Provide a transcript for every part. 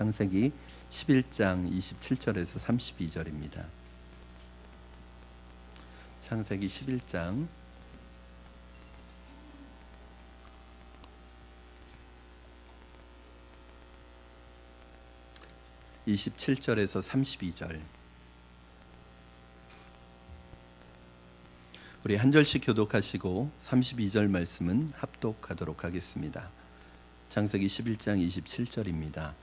창세기 11장 27절에서 32절입니다. 창세기 11장 27절에서 32절. 우리 한 절씩 교독하시고 32절 말씀은 합독하도록 하겠습니다. 창세기 11장 27절입니다.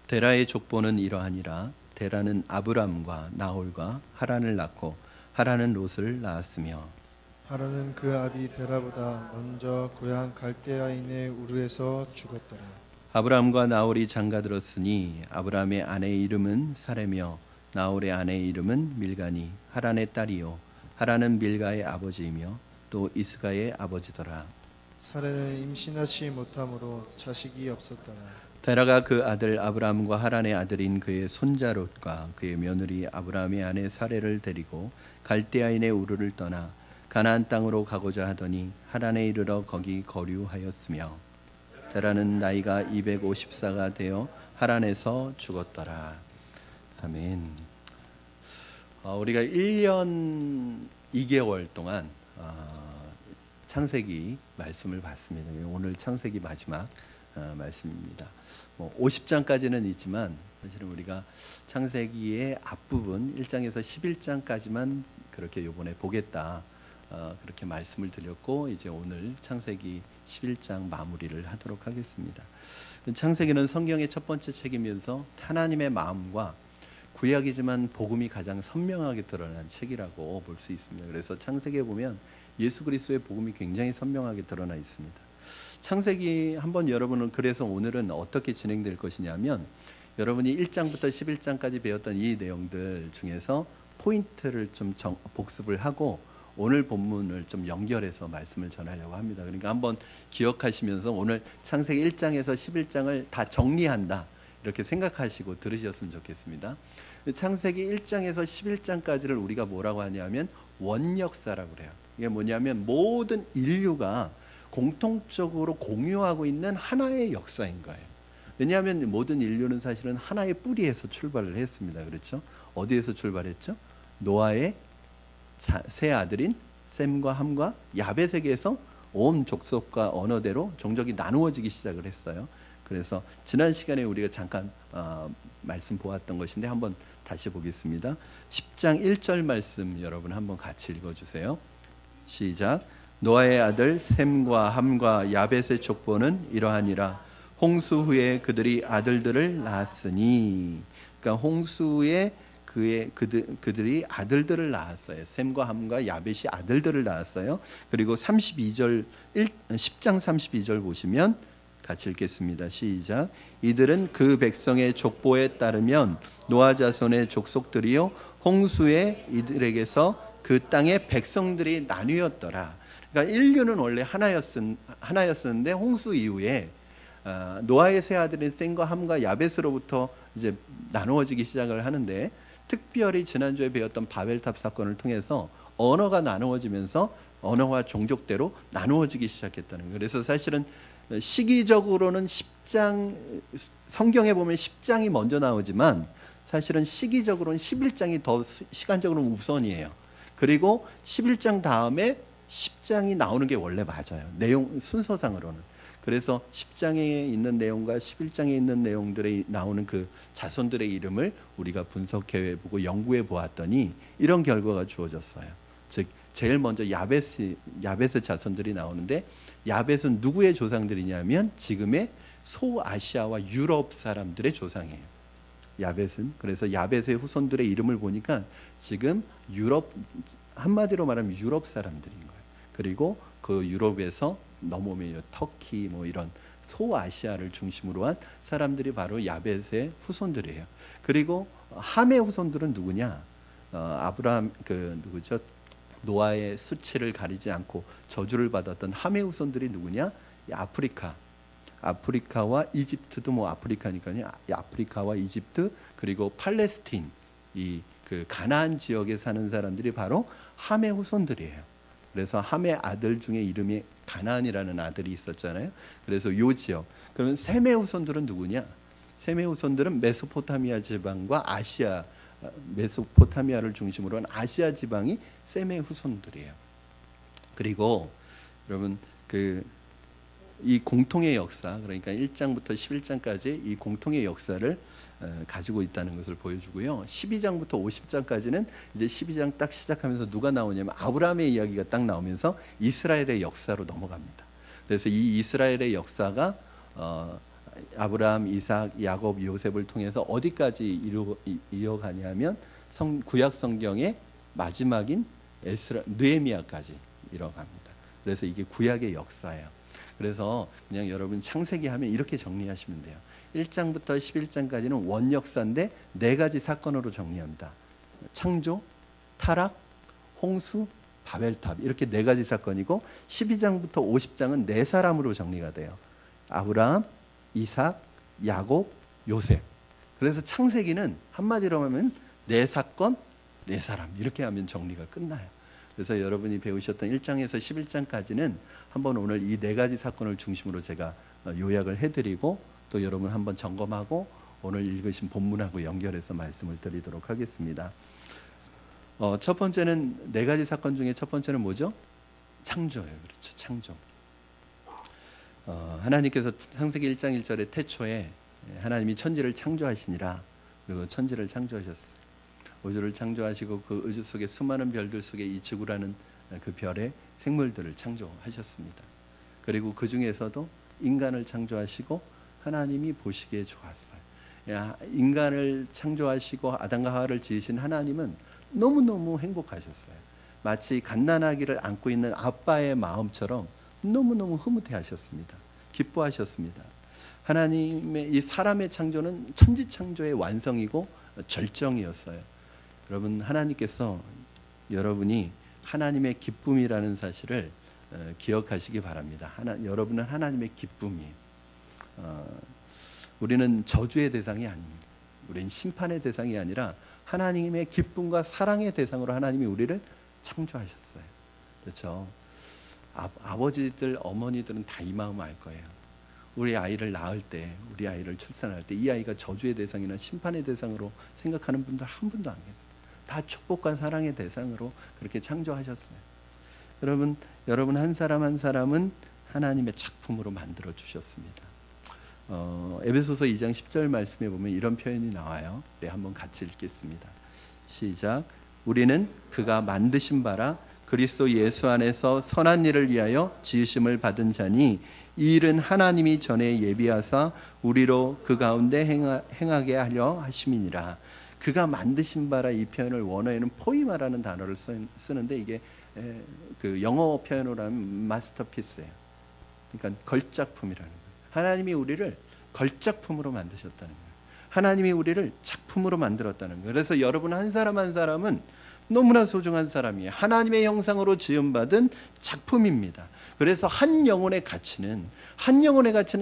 데라의 족보는 이러하니라. 데라는 아브람과 나홀과 하란을 낳고 하란은 롯을 낳았으며 하란은 그 아비 데라보다 먼저 고향 갈대아인의 우르에서 죽었더라. 아브람과 나홀이 장가들었으니 아브람의 아내의 이름은 사레며 나홀의 아내의 이름은 밀가니 하란의 딸이요 하란은 밀가의 아버지이며 또 이스가의 아버지더라. 사레는 임신하지 못함으로 자식이 없었더라. 데라가 그 아들 아브람과 하란의 아들인 그의 손자 롯과 그의 며느리 아브람의 아내 사레를 데리고 갈대아인의 우르를 떠나 가나안 땅으로 가고자 하더니 하란에 이르러 거기 거류하였으며 데라는 나이가 254가 되어 하란에서 죽었더라. 아멘. 우리가 1년 2개월 동안 창세기 말씀을 봤습니다. 오늘 창세기 마지막 말씀입니다. 50장까지는 있지만 사실은 우리가 창세기의 앞부분 1장에서 11장까지만 그렇게 이번에 보겠다 그렇게 말씀을 드렸고 이제 오늘 창세기 11장 마무리를 하도록 하겠습니다. 창세기는 성경의 첫 번째 책이면서 하나님의 마음과 구약이지만 복음이 가장 선명하게 드러난 책이라고 볼 수 있습니다. 그래서 창세기에 보면 예수 그리스도의 복음이 굉장히 선명하게 드러나 있습니다. 창세기 한번 여러분은 그래서 오늘은 어떻게 진행될 것이냐면 여러분이 1장부터 11장까지 배웠던 이 내용들 중에서 포인트를 좀 복습을 하고 오늘 본문을 좀 연결해서 말씀을 전하려고 합니다. 그러니까 한번 기억하시면서 오늘 창세기 1장에서 11장을 다 정리한다 이렇게 생각하시고 들으셨으면 좋겠습니다. 창세기 1장에서 11장까지를 우리가 뭐라고 하냐면 원역사라고 그래요. 이게 뭐냐면 모든 인류가 공통적으로 공유하고 있는 하나의 역사인 거예요. 왜냐하면 모든 인류는 사실은 하나의 뿌리에서 출발을 했습니다. 그렇죠? 어디에서 출발했죠? 노아의 세 아들인 셈과 함과 야벳에게서 온 족속과 언어대로 종족이 나누어지기 시작을 했어요. 그래서 지난 시간에 우리가 잠깐 말씀 보았던 것인데 한번 다시 보겠습니다. 10장 1절 말씀 여러분 한번 같이 읽어주세요. 시작. 노아의 아들 셈과 함과 야벳의 족보는 이러하니라. 홍수 후에 그들이 아들들을 낳았으니, 그러니까 홍수에 그들이 아들들을 낳았어요. 셈과 함과 야벳이 아들들을 낳았어요. 그리고 10장 32절 보시면 같이 읽겠습니다. 시작. 이들은 그 백성의 족보에 따르면 노아 자손의 족속들이요 홍수에 이들에게서 그 땅의 백성들이 나뉘었더라. 그러니까 인류는 원래 하나였었는데 홍수 이후에 노아의 세 아들인 셈과 함과 야벳으로부터 이제 나누어지기 시작을 하는데 특별히 지난주에 배웠던 바벨탑 사건을 통해서 언어가 나누어지면서 언어와 종족대로 나누어지기 시작했다는 거예요. 그래서 사실은 시기적으로는 10장 성경에 보면 10장이 먼저 나오지만 사실은 시기적으로는 11장이 더 시간적으로는 우선이에요. 그리고 11장 다음에 10장이 나오는 게 원래 맞아요. 내용 순서상으로는. 그래서 10장에 있는 내용과 11장에 있는 내용들이 나오는 그 자손들의 이름을 우리가 분석해 보고 연구해 보았더니 이런 결과가 주어졌어요. 즉 제일 먼저 야벳의 자손들이 나오는데 야벳은 누구의 조상들이냐면 지금의 소아시아와 유럽 사람들의 조상이에요. 야벳은. 그래서 야벳의 후손들의 이름을 보니까 지금 유럽, 한마디로 말하면 유럽 사람들인 거예요. 그리고 그 유럽에서 넘어오면 터키 뭐 이런 소아시아를 중심으로 한 사람들이 바로 야벳의 후손들이에요. 그리고 함의 후손들은 누구냐? 아브라함 누구죠? 노아의 수치를 가리지 않고 저주를 받았던 함의 후손들이 누구냐? 아프리카와 이집트도 뭐 아프리카니까요. 아프리카와 이집트 그리고 팔레스틴 그 가나안 지역에 사는 사람들이 바로 함의 후손들이에요. 그래서 함의 아들 중에 이름이 가나안이라는 아들이 있었잖아요. 그래서 요 지역. 그러면 셈의 후손들은 누구냐? 셈의 후손들은 메소포타미아 지방과 아시아, 메소포타미아를 중심으로 한 아시아 지방이 셈의 후손들이에요. 그리고 여러분 이 공통의 역사, 그러니까 1장부터 11장까지 이 공통의 역사를 가지고 있다는 것을 보여주고요. 12장부터 50장까지는 이제 12장 딱 시작하면서 누가 나오냐면 아브라함의 이야기가 딱 나오면서 이스라엘의 역사로 넘어갑니다. 그래서 이 이스라엘의 역사가 아브라함, 이삭, 야곱, 요셉을 통해서 어디까지 이어가냐면 구약 성경의 마지막인 느헤미야까지 이어갑니다. 그래서 이게 구약의 역사예요. 그래서 그냥 여러분 창세기 하면 이렇게 정리하시면 돼요. 1장부터 11장까지는 원역사인데 4가지 사건으로 정리합니다. 창조, 타락, 홍수, 바벨탑, 이렇게 4가지 사건이고 12장부터 50장은 4사람으로 정리가 돼요. 아브라함, 이삭, 야곱, 요셉. 그래서 창세기는 한마디로 하면 4사건, 4사람 이렇게 하면 정리가 끝나요. 그래서 여러분이 배우셨던 1장에서 11장까지는 한번 오늘 이 4가지 사건을 중심으로 제가 요약을 해드리고 또 여러분 한번 점검하고 오늘 읽으신 본문하고 연결해서 말씀을 드리도록 하겠습니다. 첫 번째는 4가지 사건 중에 첫 번째는 뭐죠? 창조예요. 그렇죠. 창조. 하나님께서 창세기 1장 1절에 태초에 하나님이 천지를 창조하시니라. 그리고 천지를 창조하셨어요. 우주를 창조하시고 그 우주 속에 수많은 별들 속에 이 지구라는 그 별의 생물들을 창조하셨습니다. 그리고 그 중에서도 인간을 창조하시고 하나님이 보시기에 좋았어요. 인간을 창조하시고 아담과 하와를 지으신 하나님은 너무너무 행복하셨어요. 마치 갓난아기를 안고 있는 아빠의 마음처럼 너무너무 흐뭇해 하셨습니다. 기뻐하셨습니다. 하나님의 이 사람의 창조는 천지창조의 완성이고 절정이었어요. 여러분, 하나님께서 여러분이 하나님의 기쁨이라는 사실을 기억하시기 바랍니다. 여러분은 하나님의 기쁨이에요. 우리는 저주의 대상이 아닙니다. 우리는 심판의 대상이 아니라 하나님의 기쁨과 사랑의 대상으로 하나님이 우리를 창조하셨어요. 그렇죠? 아버지들, 어머니들은 다 이 마음 알 거예요. 우리 아이를 낳을 때, 우리 아이를 출산할 때 이 아이가 저주의 대상이나 심판의 대상으로 생각하는 분들 한 분도 안 계세요. 다 축복과 사랑의 대상으로 그렇게 창조하셨어요. 여러분 한 사람 한 사람은 하나님의 작품으로 만들어 주셨습니다. 에베소서 2장 10절 말씀에 보면 이런 표현이 나와요. 우리 한번 같이 읽겠습니다. 시작. 우리는 그가 만드신 바라 그리스도 예수 안에서 선한 일을 위하여 지으심을 받은 자니 이 일은 하나님이 전에 예비하사 우리로 그 가운데 행하게 하려 하심이니라. 그가 만드신 바라, 이 표현을 원어에는 포이마라는 단어를 쓰는데 이게 그 영어 표현으로 하면 마스터피스예요. 그러니까 걸작품이라는 거예요. 하나님이 우리를 걸작품으로 만드셨다는 거예요. 하나님이 우리를 작품으로 만들었다는 거예요. 그래서 여러분 한 사람 한 사람은 너무나 소중한 사람이에요. 하나님의 형상으로 지음받은 작품입니다. 그래서 한 영혼의 가치는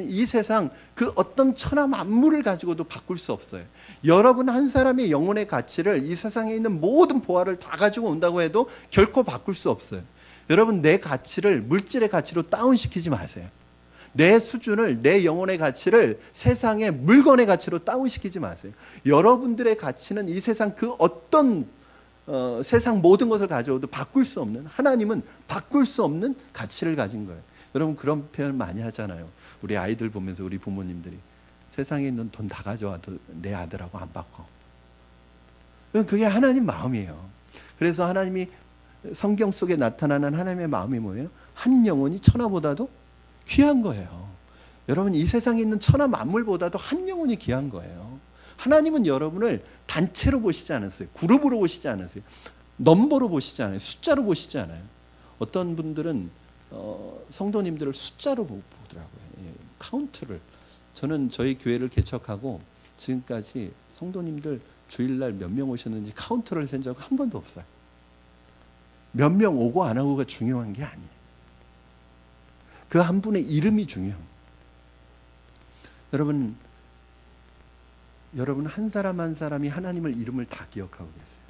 이 세상 그 어떤 천하 만물을 가지고도 바꿀 수 없어요. 여러분 한 사람의 영혼의 가치를 이 세상에 있는 모든 보화를 다 가지고 온다고 해도 결코 바꿀 수 없어요. 여러분, 내 가치를 물질의 가치로 다운시키지 마세요. 내 수준을, 내 영혼의 가치를 세상의 물건의 가치로 다운시키지 마세요. 여러분들의 가치는 이 세상 그 어떤 세상 모든 것을 가져오도 바꿀 수 없는, 하나님은 바꿀 수 없는 가치를 가진 거예요. 여러분, 그런 표현 많이 하잖아요. 우리 아이들 보면서 우리 부모님들이 세상에 있는 돈 다 가져와도 내 아들하고 안 바꿔. 그게 하나님 마음이에요. 그래서 하나님이 성경 속에 나타나는 하나님의 마음이 뭐예요? 한 영혼이 천하보다도 귀한 거예요. 여러분, 이 세상에 있는 천하 만물보다도 한 영혼이 귀한 거예요. 하나님은 여러분을 단체로 보시지 않았어요. 그룹으로 보시지 않았어요. 넘버로 보시지 않아요. 숫자로 보시지 않아요. 어떤 분들은 성도님들을 숫자로 보더라고요. 카운트를. 저는 저희 교회를 개척하고 지금까지 성도님들 주일날 몇 명 오셨는지 카운트를 센 적 한 번도 없어요. 몇 명 오고 안 오고가 중요한 게 아니에요. 그 한 분의 이름이 중요합니다. 여러분 한 사람 한 사람이 하나님을 이름을 다 기억하고 계세요.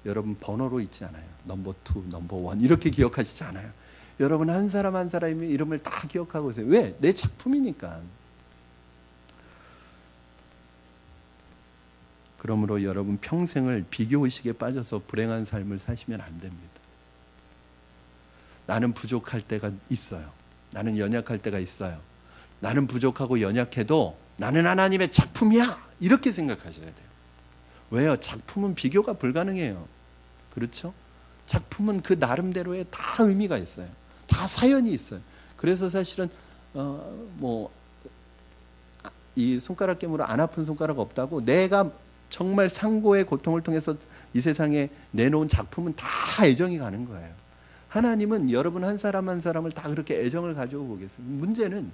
여러분 번호로 있지 않아요. 넘버 2, 넘버 1 이렇게 기억하시지 않아요. 여러분 한 사람 한 사람의 이름을 다 기억하고 계세요. 왜? 내 작품이니까. 그러므로 여러분 평생을 비교의식에 빠져서 불행한 삶을 사시면 안 됩니다. 나는 부족할 때가 있어요. 나는 연약할 때가 있어요. 나는 부족하고 연약해도 나는 하나님의 작품이야, 이렇게 생각하셔야 돼요. 왜요? 작품은 비교가 불가능해요. 그렇죠? 작품은 그 나름대로의 다 의미가 있어요. 다 사연이 있어요. 그래서 사실은 이 손가락 깨물어 안 아픈 손가락 없다고, 내가 정말 상고의 고통을 통해서 이 세상에 내놓은 작품은 다 애정이 가는 거예요. 하나님은 여러분 한 사람 한 사람을 다 그렇게 애정을 가지고 보겠어요. 문제는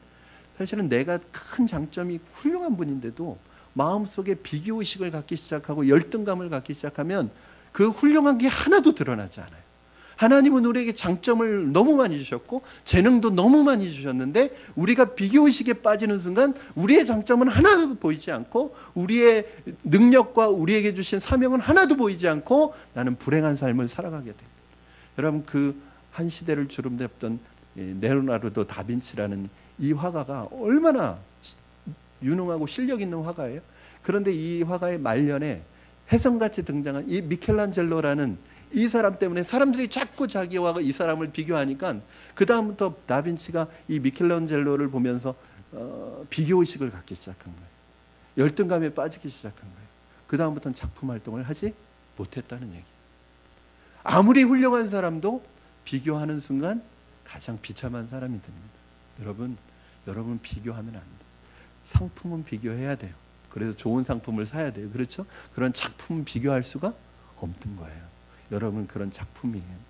사실은 내가 큰 장점이 훌륭한 분인데도 마음속에 비교의식을 갖기 시작하고 열등감을 갖기 시작하면 그 훌륭한 게 하나도 드러나지 않아요. 하나님은 우리에게 장점을 너무 많이 주셨고 재능도 너무 많이 주셨는데 우리가 비교의식에 빠지는 순간 우리의 장점은 하나도 보이지 않고 우리의 능력과 우리에게 주신 사명은 하나도 보이지 않고 나는 불행한 삶을 살아가게 돼요. 여러분, 그 한 시대를 주름잡던 레오나르도 다빈치라는 이 화가가 얼마나 유능하고 실력 있는 화가예요. 그런데 이 화가의 말년에 혜성같이 등장한 이 미켈란젤로라는 이 사람 때문에 사람들이 자꾸 자기와 이 사람을 비교하니까 그 다음부터 다빈치가 이 미켈란젤로를 보면서 비교의식을 갖기 시작한 거예요. 열등감에 빠지기 시작한 거예요. 그 다음부터는 작품 활동을 하지 못했다는 얘기. 아무리 훌륭한 사람도 비교하는 순간 가장 비참한 사람이 됩니다. 여러분 비교하면 안 돼요. 상품은 비교해야 돼요. 그래서 좋은 상품을 사야 돼요. 그렇죠? 그런 작품은 비교할 수가 없는 거예요. 여러분 그런 작품이에요.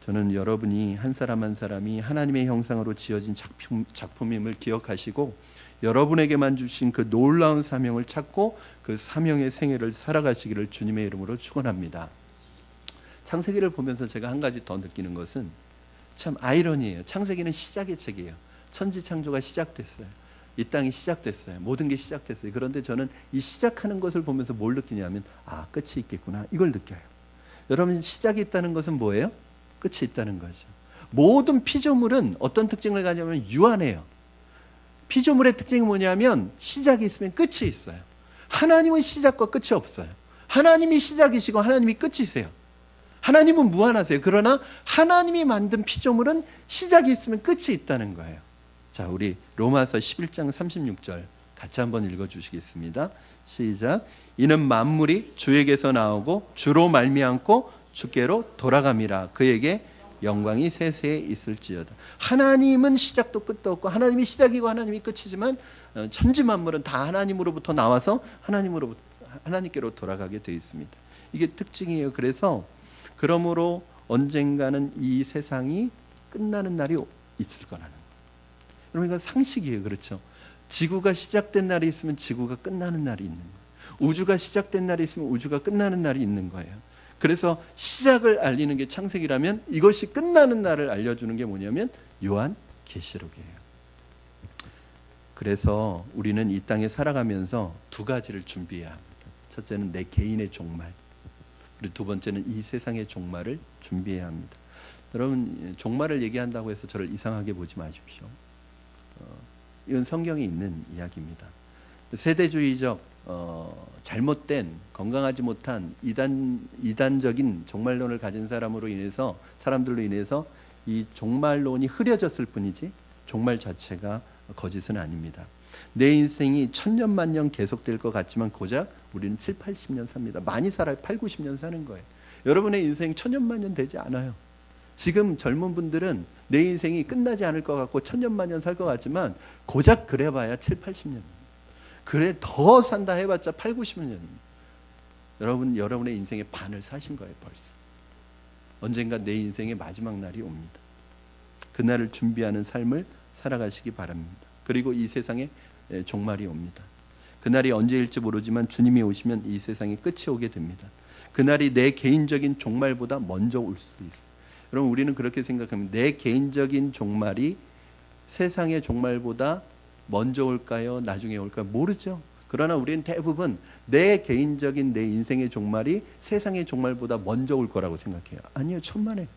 저는 여러분이 한 사람 한 사람이 하나님의 형상으로 지어진 작품임을 기억하시고 여러분에게만 주신 그 놀라운 사명을 찾고 그 사명의 생애를 살아가시기를 주님의 이름으로 축원합니다. 창세기를 보면서 제가 한 가지 더 느끼는 것은 참 아이러니예요. 창세기는 시작의 책이에요. 천지창조가 시작됐어요. 이 땅이 시작됐어요. 모든 게 시작됐어요. 그런데 저는 이 시작하는 것을 보면서 뭘 느끼냐면 끝이 있겠구나, 이걸 느껴요. 여러분, 시작이 있다는 것은 뭐예요? 끝이 있다는 거죠. 모든 피조물은 어떤 특징을 가지냐면 유한해요. 피조물의 특징이 뭐냐면 시작이 있으면 끝이 있어요. 하나님은 시작과 끝이 없어요. 하나님이 시작이시고 하나님이 끝이세요. 하나님은 무한하세요. 그러나 하나님이 만든 피조물은 시작이 있으면 끝이 있다는 거예요. 자, 우리 로마서 11장 36절 같이 한번 읽어주시겠습니다. 시작. 이는 만물이 주에게서 나오고 주로 말미암고 주께로 돌아감이라. 그에게 영광이 세세에 있을지어다. 하나님은 시작도 끝도 없고 하나님이 시작이고 하나님이 끝이지만 천지 만물은 다 하나님으로부터 나와서 하나님께로 돌아가게 되어 있습니다. 이게 특징이에요. 그러므로 언젠가는 이 세상이 끝나는 날이 있을 거라는 거예요. 여러분, 이건 상식이에요. 그렇죠? 지구가 시작된 날이 있으면 지구가 끝나는 날이 있는 거예요. 우주가 시작된 날이 있으면 우주가 끝나는 날이 있는 거예요. 그래서 시작을 알리는 게 창세기라면 이것이 끝나는 날을 알려주는 게 뭐냐면 요한계시록이에요. 그래서 우리는 이 땅에 살아가면서 두 가지를 준비해야 합니다. 첫째는 내 개인의 종말, 그리고 두 번째는 이 세상의 종말을 준비해야 합니다. 여러분, 종말을 얘기한다고 해서 저를 이상하게 보지 마십시오. 이건 성경에 있는 이야기입니다. 세대주의적 잘못된 건강하지 못한 이단적인 종말론을 가진 사람들로 인해서 이 종말론이 흐려졌을 뿐이지 종말 자체가 거짓은 아닙니다. 내 인생이 천년만년 계속될 것 같지만 고작 우리는 7, 80년 삽니다. 많이 살아요. 8, 90년 사는 거예요. 여러분의 인생 천년만년 되지 않아요. 지금 젊은 분들은 내 인생이 끝나지 않을 것 같고 천년만년 살 것 같지만 고작 그래봐야 7, 80년. 그래 더 산다 해봤자 8, 90년. 여러분의 인생의 반을 사신 거예요. 벌써. 언젠가 내 인생의 마지막 날이 옵니다. 그날을 준비하는 삶을 살아가시기 바랍니다. 그리고 이 세상에 종말이 옵니다. 그날이 언제일지 모르지만 주님이 오시면 이 세상에 끝이 오게 됩니다. 그날이 내 개인적인 종말보다 먼저 올 수도 있어요. 여러분, 우리는 그렇게 생각합니다. 내 개인적인 종말이 세상의 종말보다 먼저 올까요? 나중에 올까요? 모르죠. 그러나 우리는 대부분 내 개인적인 내 인생의 종말이 세상의 종말보다 먼저 올 거라고 생각해요. 아니요, 천만에.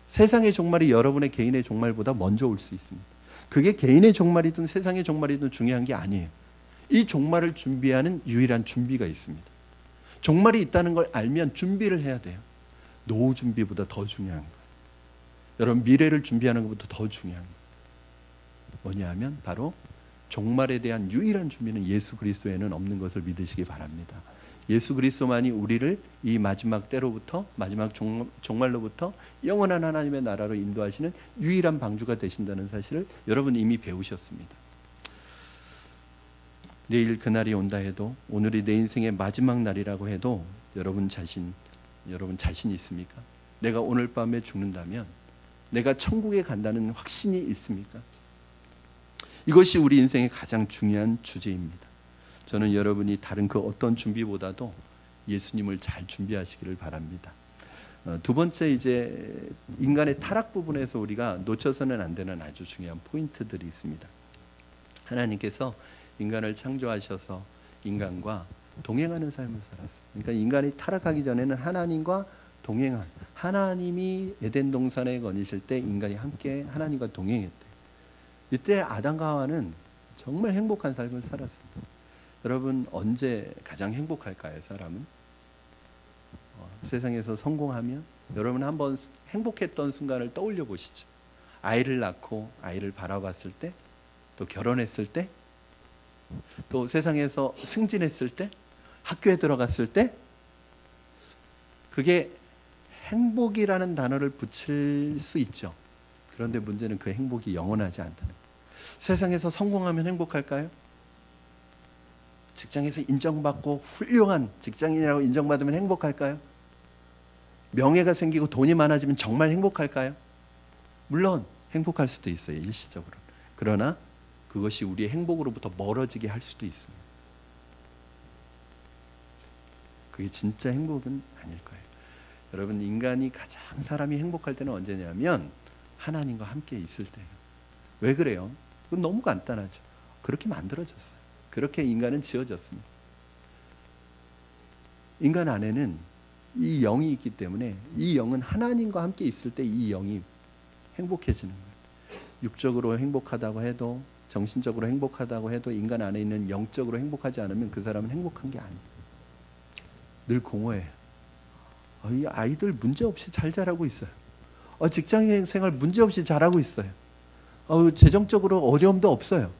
세상의 종말이 여러분의 개인의 종말보다 먼저 올 수 있습니다. 그게 개인의 종말이든 세상의 종말이든 중요한 게 아니에요. 이 종말을 준비하는 유일한 준비가 있습니다. 종말이 있다는 걸 알면 준비를 해야 돼요. 노후 준비보다 더 중요한 거예요. 여러분 미래를 준비하는 것보다 더 중요한 거예요. 뭐냐 하면 바로 종말에 대한 유일한 준비는 예수 그리스도에는 없는 것을 믿으시기 바랍니다. 예수 그리스도만이 우리를 이 마지막 때로부터 마지막 종말로부터 영원한 하나님의 나라로 인도하시는 유일한 방주가 되신다는 사실을 여러분 이미 배우셨습니다. 내일 그날이 온다 해도 오늘이 내 인생의 마지막 날이라고 해도 여러분 자신이 있습니까? 내가 오늘 밤에 죽는다면 내가 천국에 간다는 확신이 있습니까? 이것이 우리 인생의 가장 중요한 주제입니다. 저는 여러분이 다른 그 어떤 준비보다도 예수님을 잘 준비하시기를 바랍니다. 두 번째 이제 인간의 타락 부분에서 우리가 놓쳐서는 안 되는 아주 중요한 포인트들이 있습니다. 하나님께서 인간을 창조하셔서 인간과 동행하는 삶을 살았어요. 그러니까 인간이 타락하기 전에는 하나님과 동행한, 하나님이 에덴 동산에 거니실 때 인간이 함께 하나님과 동행했대요. 이때 아담과 하와는 정말 행복한 삶을 살았습니다. 여러분 언제 가장 행복할까요? 사람은 세상에서 성공하면 여러분 한번 행복했던 순간을 떠올려 보시죠. 아이를 낳고 아이를 바라봤을 때, 또 결혼했을 때, 또 세상에서 승진했을 때, 학교에 들어갔을 때, 그게 행복이라는 단어를 붙일 수 있죠. 그런데 문제는 그 행복이 영원하지 않다는 거예요. 세상에서 성공하면 행복할까요? 직장에서 인정받고 훌륭한 직장인이라고 인정받으면 행복할까요? 명예가 생기고 돈이 많아지면 정말 행복할까요? 물론 행복할 수도 있어요, 일시적으로. 그러나 그것이 우리의 행복으로부터 멀어지게 할 수도 있습니다. 그게 진짜 행복은 아닐 거예요. 여러분 인간이 가장 사람이 행복할 때는 언제냐면 하나님과 함께 있을 때예요. 왜 그래요? 그건 너무 간단하죠. 그렇게 만들어졌어요. 그렇게 인간은 지어졌습니다. 인간 안에는 이 영이 있기 때문에 이 영은 하나님과 함께 있을 때 이 영이 행복해지는 거예요. 육적으로 행복하다고 해도, 정신적으로 행복하다고 해도 인간 안에 있는 영적으로 행복하지 않으면 그 사람은 행복한 게 아니에요. 늘 공허해요. 이 아이들 문제없이 잘 자라고 있어요. 직장 생활 문제없이 잘하고 있어요. 재정적으로 어려움도 없어요.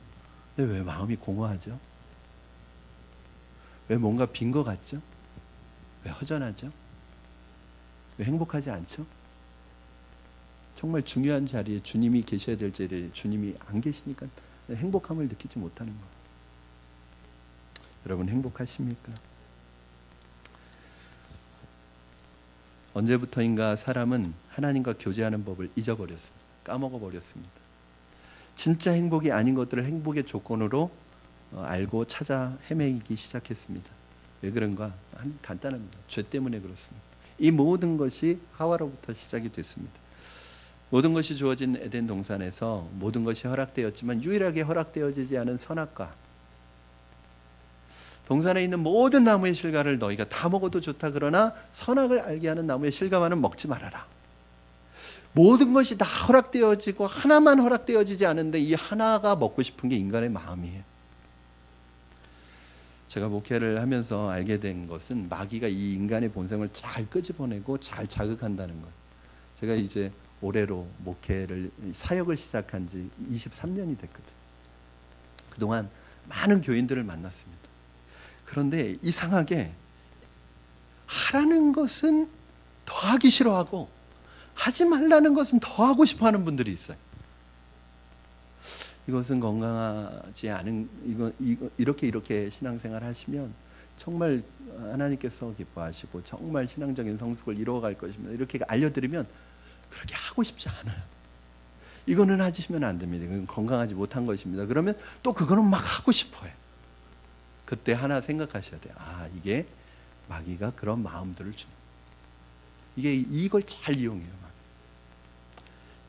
근데 왜 마음이 공허하죠? 왜 뭔가 빈 것 같죠? 왜 허전하죠? 왜 행복하지 않죠? 정말 중요한 자리에 주님이 계셔야 될 자리에 주님이 안 계시니까 행복함을 느끼지 못하는 거예요. 여러분 행복하십니까? 언제부터인가 사람은 하나님과 교제하는 법을 잊어버렸습니다. 까먹어버렸습니다. 진짜 행복이 아닌 것들을 행복의 조건으로 알고 찾아 헤매기 시작했습니다. 왜 그런가? 간단합니다. 죄 때문에 그렇습니다. 이 모든 것이 하와로부터 시작이 됐습니다. 모든 것이 주어진 에덴 동산에서 모든 것이 허락되었지만 유일하게 허락되어지지 않은 선악과, 동산에 있는 모든 나무의 실과를 너희가 다 먹어도 좋다. 그러나 선악을 알게 하는 나무의 실과만은 먹지 말아라. 모든 것이 다 허락되어지고 하나만 허락되어지지 않은데 이 하나가 먹고 싶은 게 인간의 마음이에요. 제가 목회를 하면서 알게 된 것은 마귀가 이 인간의 본성을 잘 끄집어내고 잘 자극한다는 것. 제가 이제 올해로 목회를 사역을 시작한 지 23년이 됐거든요. 그동안 많은 교인들을 만났습니다. 그런데 이상하게 하라는 것은 더 하기 싫어하고 하지 말라는 것은 더 하고 싶어하는 분들이 있어요. 이것은 건강하지 않은, 이렇게 신앙생활 하시면 정말 하나님께서 기뻐하시고 정말 신앙적인 성숙을 이루어갈 것입니다. 이렇게 알려드리면 그렇게 하고 싶지 않아요. 이거는 하시면 안 됩니다. 이건 건강하지 못한 것입니다. 그러면 또 그거는 막 하고 싶어요. 그때 하나 생각하셔야 돼요. 이게 마귀가 그런 마음들을 줍니다. 이걸 잘 이용해요.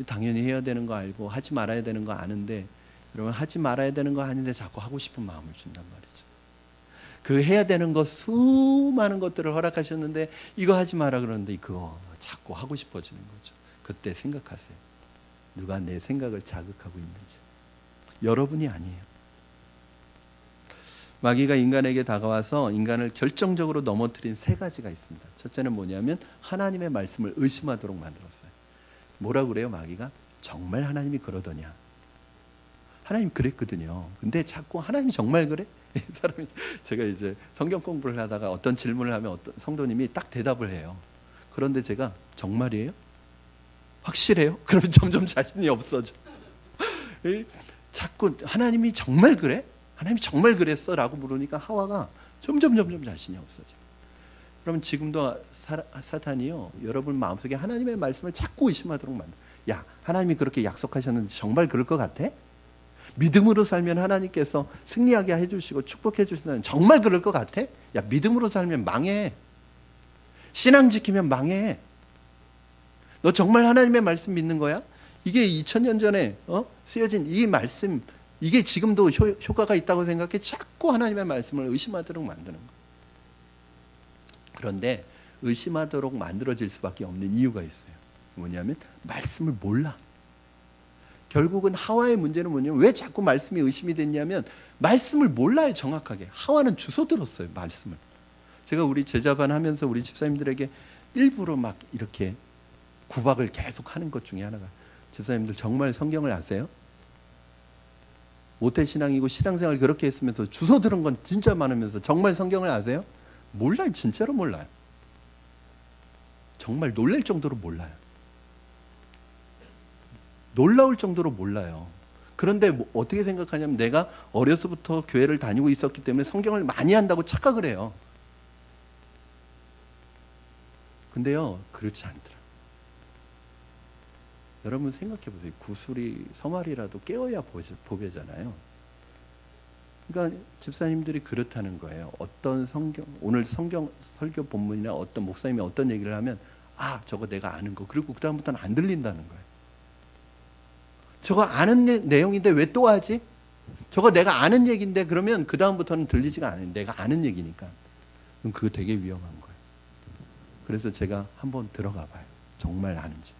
당연히 해야 되는 거 알고 하지 말아야 되는 거 아는데, 여러분 하지 말아야 되는 거 아닌데 자꾸 하고 싶은 마음을 준단 말이죠. 그 해야 되는 거 수많은 것들을 허락하셨는데 이거 하지 마라 그러는데 그거 자꾸 하고 싶어지는 거죠. 그때 생각하세요. 누가 내 생각을 자극하고 있는지. 여러분이 아니에요. 마귀가 인간에게 다가와서 인간을 결정적으로 넘어뜨린 세 가지가 있습니다. 첫째는 뭐냐면 하나님의 말씀을 의심하도록 만들었어요. 뭐라고 그래요? 마귀가 정말 하나님이 그러더냐? 하나님 그랬거든요. 근데 자꾸 하나님이 정말 그래? 사람이 제가 이제 성경 공부를 하다가 어떤 질문을 하면 어떤 성도님이 딱 대답을 해요. 그런데 제가 정말이에요? 확실해요? 그러면 점점 자신이 없어져. 자꾸 하나님이 정말 그래? 하나님이 정말 그랬어? 라고 물으니까 하와가 점점 자신이 없어져. 그러면 지금도 사탄이요, 여러분 마음속에 하나님의 말씀을 자꾸 의심하도록 만들어요. 야, 하나님이 그렇게 약속하셨는데 정말 그럴 것 같아? 믿음으로 살면 하나님께서 승리하게 해주시고 축복해 주신다는, 정말 그럴 것 같아? 야, 믿음으로 살면 망해. 신앙 지키면 망해. 너 정말 하나님의 말씀 믿는 거야? 이게 2000년 전에 쓰여진 이 말씀, 이게 지금도 효과가 있다고 생각해 자꾸 하나님의 말씀을 의심하도록 만드는 거예요. 그런데 의심하도록 만들어질 수밖에 없는 이유가 있어요. 뭐냐면 말씀을 몰라. 결국은 하와의 문제는 뭐냐면 왜 자꾸 말씀이 의심이 됐냐면 말씀을 몰라요. 정확하게. 하와는 주워 들었어요, 말씀을. 제가 우리 제자반 하면서 우리 집사님들에게 일부러 막 이렇게 구박을 계속 하는 것 중에 하나가, 집사님들 정말 성경을 아세요? 모태신앙이고 신앙생활 그렇게 했으면서 주워 들은 건 진짜 많으면서 정말 성경을 아세요? 몰라요. 진짜로 몰라요. 정말 놀랄 정도로 몰라요. 놀라울 정도로 몰라요. 그런데 어떻게 생각하냐면 내가 어려서부터 교회를 다니고 있었기 때문에 성경을 많이 한다고 착각을 해요. 근데요, 그렇지 않더라. 여러분 생각해 보세요. 구슬이 서말이라도 깨어야 보배잖아요. 그러니까 집사님들이 그렇다는 거예요. 어떤 오늘 성경 설교 본문이나 어떤 목사님이 어떤 얘기를 하면 아, 저거 내가 아는 거. 그리고 그 다음부터는 안 들린다는 거예요. 저거 아는 내용인데 왜 또 하지? 저거 내가 아는 얘기인데 그러면 그 다음부터는 들리지가 않아요. 내가 아는 얘기니까. 그럼 그거 되게 위험한 거예요. 그래서 제가 한번 들어가 봐요. 정말 아는지.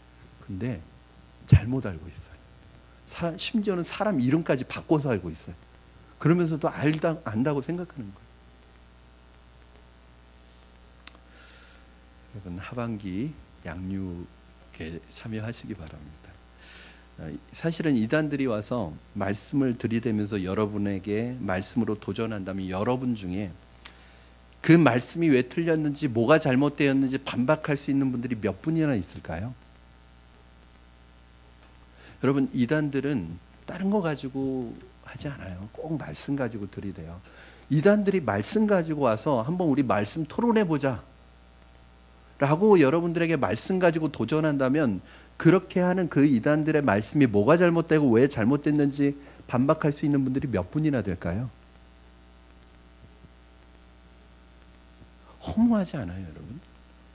근데 잘못 알고 있어요. 심지어는 사람 이름까지 바꿔서 알고 있어요. 그러면서도 안다고 생각하는 거예요. 여러분 하반기 양육에 참여하시기 바랍니다. 사실은 이단들이 와서 말씀을 들이대면서 여러분에게 말씀으로 도전한다면 여러분 중에 그 말씀이 왜 틀렸는지 뭐가 잘못되었는지 반박할 수 있는 분들이 몇 분이나 있을까요? 여러분 이단들은 다른 거 가지고 하지 않아요. 꼭 말씀 가지고 들이대요. 이단들이 말씀 가지고 와서 한번 우리 말씀 토론해보자 라고 여러분들에게 말씀 가지고 도전한다면 그렇게 하는 그 이단들의 말씀이 뭐가 잘못되고 왜 잘못됐는지 반박할 수 있는 분들이 몇 분이나 될까요? 허무하지 않아요, 여러분?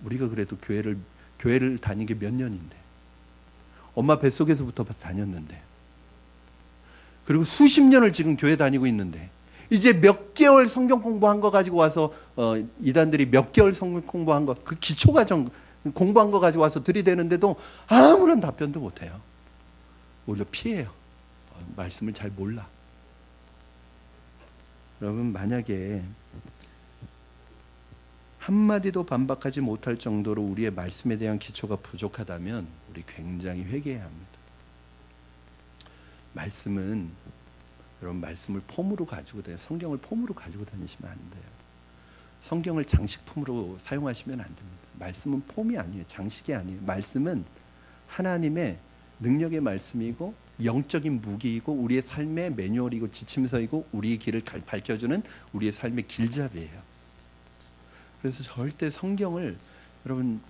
우리가 그래도 교회를 다닌 게 몇 년인데, 엄마 뱃속에서부터 다녔는데, 그리고 수십 년을 지금 교회 다니고 있는데, 이제 몇 개월 성경 공부한 거 가지고 와서 이단들이 몇 개월 성경 공부한 거, 그 기초과정 공부한 거 가지고 와서 들이대는데도 아무런 답변도 못해요. 오히려 피해요. 말씀을 잘 몰라. 여러분 만약에 한마디도 반박하지 못할 정도로 우리의 말씀에 대한 기초가 부족하다면 우리 굉장히 회개해야 합니다. 말씀은 여러분 말씀을 폼으로 가지고 다녀요. 성경을 폼으로 가지고 다니시면 안 돼요. 성경을 장식품으로 사용하시면 안 됩니다. 말씀은 폼이 아니에요. 장식이 아니에요. 말씀은 하나님의 능력의 말씀이고 영적인 무기이고 우리의 삶의 매뉴얼이고 지침서이고 우리의 길을 밝혀주는 우리의 삶의 길잡이에요. 그래서 절대 성경을 여러분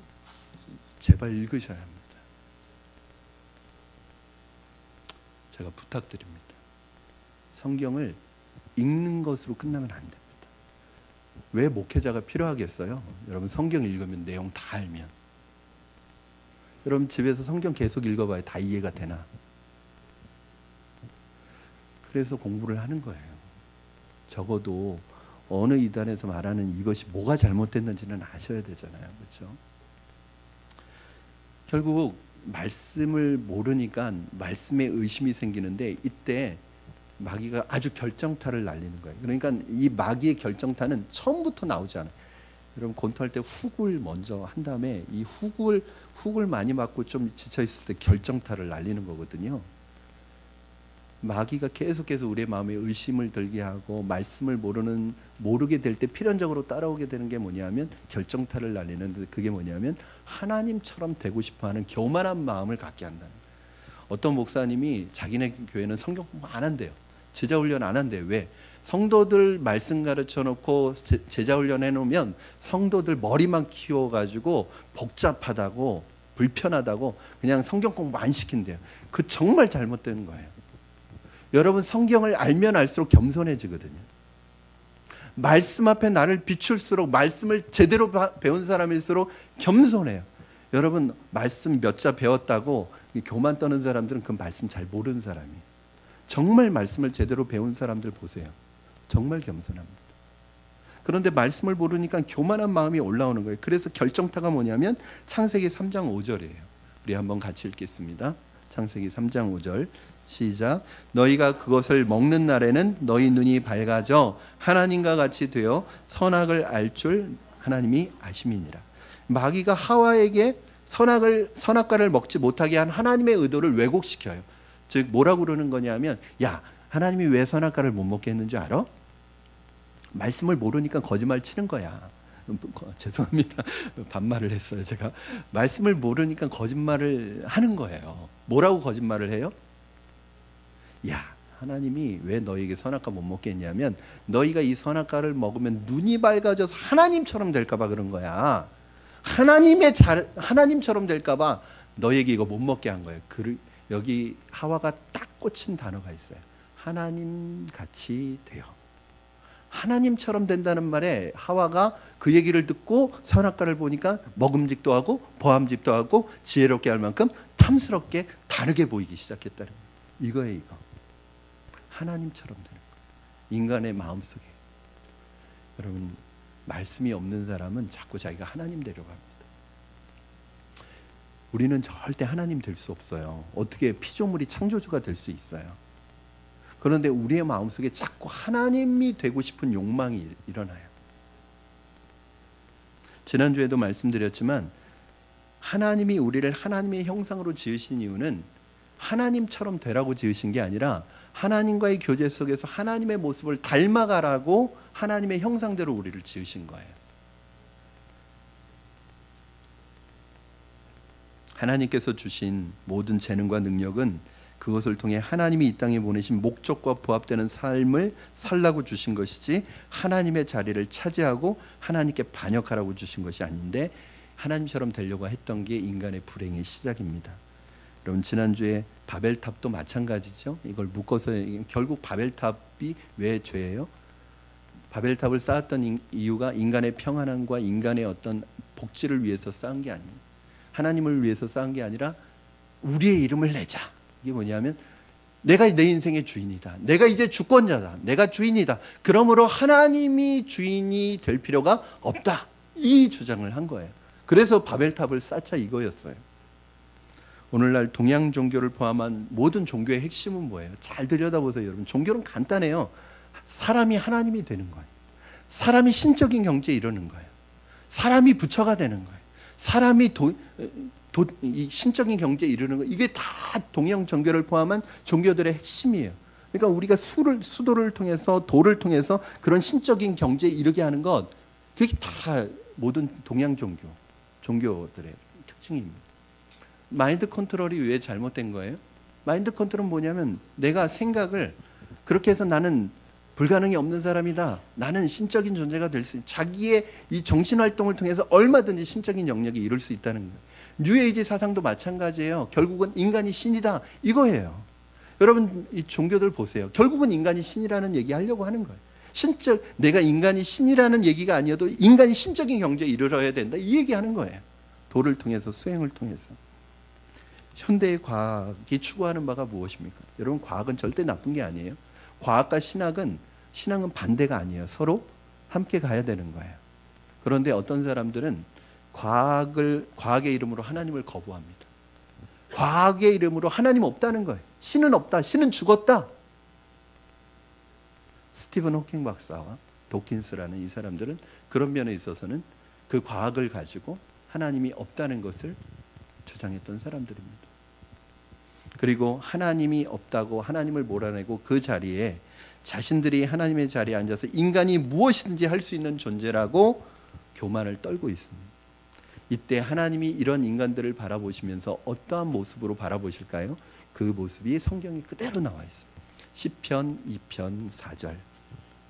제발 읽으셔야 합니다. 제가 부탁드립니다. 성경을 읽는 것으로 끝나면 안 됩니다. 왜 목회자가 필요하겠어요? 여러분 성경 읽으면 내용 다 알면. 여러분 집에서 성경 계속 읽어봐요. 다 이해가 되나? 그래서 공부를 하는 거예요. 적어도 어느 이단에서 말하는 이것이 뭐가 잘못됐는지는 아셔야 되잖아요. 그렇죠? 결국 말씀을 모르니까 말씀에 의심이 생기는데 이때 마귀가 아주 결정타를 날리는 거예요. 그러니까 이 마귀의 결정타는 처음부터 나오지 않아요. 여러분 권투할 때 훅을 먼저 한 다음에 이 훅을 많이 맞고 좀 지쳐 있을 때 결정타를 날리는 거거든요. 마귀가 계속해서 우리의 마음에 의심을 들게 하고 말씀을 모르게 될 때 필연적으로 따라오게 되는 게 뭐냐면 결정타를 날리는데, 그게 뭐냐면 하나님처럼 되고 싶어하는 교만한 마음을 갖게 한다는 거예요. 어떤 목사님이 자기네 교회는 성경 공부 안 한대요. 제자 훈련 안 한대요. 왜? 성도들 말씀 가르쳐 놓고 제자 훈련 해놓으면 성도들 머리만 키워가지고 복잡하다고 불편하다고 그냥 성경 공부 안 시킨대요. 그 정말 잘못된 거예요. 여러분 성경을 알면 알수록 겸손해지거든요. 말씀 앞에 나를 비출수록, 말씀을 제대로 배운 사람일수록 겸손해요. 여러분 말씀 몇 자 배웠다고 교만 떠는 사람들은 그 말씀 잘 모르는 사람이에요. 정말 말씀을 제대로 배운 사람들 보세요. 정말 겸손합니다. 그런데 말씀을 모르니까 교만한 마음이 올라오는 거예요. 그래서 결정타가 뭐냐면 창세기 3장 5절이에요. 우리 한번 같이 읽겠습니다. 창세기 3장 5절 시작. 너희가 그것을 먹는 날에는 너희 눈이 밝아져 하나님과 같이 되어 선악을 알 줄 하나님이 아심이니라. 마귀가 하와에게 선악과를 먹지 못하게 한 하나님의 의도를 왜곡시켜요. 즉 뭐라고 그러는 거냐면, 야 하나님이 왜 선악과를 못 먹게 했는지 알아? 말씀을 모르니까 거짓말 치는 거야. 죄송합니다. 반말을 했어요. 제가 말씀을 모르니까 거짓말을 하는 거예요. 뭐라고 거짓말을 해요? 야 하나님이 왜 너희에게 선악과 못 먹게 했냐면 너희가 이 선악과를 먹으면 눈이 밝아져서 하나님처럼 될까 봐 그런 거야. 하나님처럼 될까 봐 너희에게 이거 못 먹게 한 거예요. 여기 하와가 딱 꽂힌 단어가 있어요. 하나님 같이 되어. 하나님처럼 된다는 말에 하와가 그 얘기를 듣고 선악과를 보니까 먹음직도 하고 보암직도 하고 지혜롭게 할 만큼 탐스럽게 다르게 보이기 시작했다는 거예요. 이거예요. 이거 하나님처럼 되는 거예요. 인간의 마음속에. 여러분 말씀이 없는 사람은 자꾸 자기가 하나님 되려고 합니다. 우리는 절대 하나님 될 수 없어요. 어떻게 피조물이 창조주가 될 수 있어요. 그런데 우리의 마음속에 자꾸 하나님이 되고 싶은 욕망이 일어나요. 지난주에도 말씀드렸지만 하나님이 우리를 하나님의 형상으로 지으신 이유는 하나님처럼 되라고 지으신 게 아니라 하나님과의 교제 속에서 하나님의 모습을 닮아가라고 하나님의 형상대로 우리를 지으신 거예요. 하나님께서 주신 모든 재능과 능력은 그것을 통해 하나님이 이 땅에 보내신 목적과 부합되는 삶을 살라고 주신 것이지 하나님의 자리를 차지하고 하나님께 반역하라고 주신 것이 아닌데, 하나님처럼 되려고 했던 게 인간의 불행의 시작입니다. 여러분 지난주에 바벨탑도 마찬가지죠. 이걸 묶어서 결국 바벨탑이 왜 죄예요? 바벨탑을 쌓았던 이유가 인간의 평안함과 인간의 어떤 복지를 위해서 쌓은 게 아니에요. 하나님을 위해서 쌓은 게 아니라 우리의 이름을 내자. 이게 뭐냐면 내가 내 인생의 주인이다. 내가 이제 주권자다. 내가 주인이다. 그러므로 하나님이 주인이 될 필요가 없다. 이 주장을 한 거예요. 그래서 바벨탑을 쌓자 이거였어요. 오늘날 동양 종교를 포함한 모든 종교의 핵심은 뭐예요? 잘 들여다보세요. 여러분 종교는 간단해요. 사람이 하나님이 되는 거예요. 사람이 신적인 경지에 이르는 거예요. 사람이 부처가 되는 거예요. 사람이 이 신적인 경지에 이르는 거, 이게 다 동양 종교를 포함한 종교들의 핵심이에요. 그러니까 우리가 수도를 통해서 도를 통해서 그런 신적인 경지에 이르게 하는 것, 그게 다 모든 동양 종교들의 특징입니다. 마인드 컨트롤이 왜 잘못된 거예요? 마인드 컨트롤은 뭐냐면 내가 생각을 그렇게 해서 나는 불가능이 없는 사람이다. 나는 신적인 존재가 될 수 있다. 자기의 이 정신활동을 통해서 얼마든지 신적인 영역에 이룰 수 있다는 거예요. 뉴에이지 사상도 마찬가지예요. 결국은 인간이 신이다. 이거예요. 여러분 이 종교들 보세요. 결국은 인간이 신이라는 얘기 하려고 하는 거예요. 내가 인간이 신이라는 얘기가 아니어도 인간이 신적인 경지에 이르러야 된다. 이 얘기하는 거예요. 도를 통해서, 수행을 통해서. 현대의 과학이 추구하는 바가 무엇입니까? 여러분 과학은 절대 나쁜 게 아니에요. 과학과 신앙은 반대가 아니에요. 서로 함께 가야 되는 거예요. 그런데 어떤 사람들은 과학의 이름으로 하나님을 거부합니다. 과학의 이름으로 하나님 없다는 거예요. 신은 없다. 신은 죽었다. 스티븐 호킹 박사와 도킨스라는 이 사람들은 그런 면에 있어서는 그 과학을 가지고 하나님이 없다는 것을 주장했던 사람들입니다. 그리고 하나님이 없다고 하나님을 몰아내고 그 자리에 자신들이 하나님의 자리에 앉아서 인간이 무엇이든지 할 수 있는 존재라고 교만을 떨고 있습니다. 이때 하나님이 이런 인간들을 바라보시면서 어떠한 모습으로 바라보실까요? 그 모습이 성경에 그대로 나와 있습니다. 시편 2편 4절.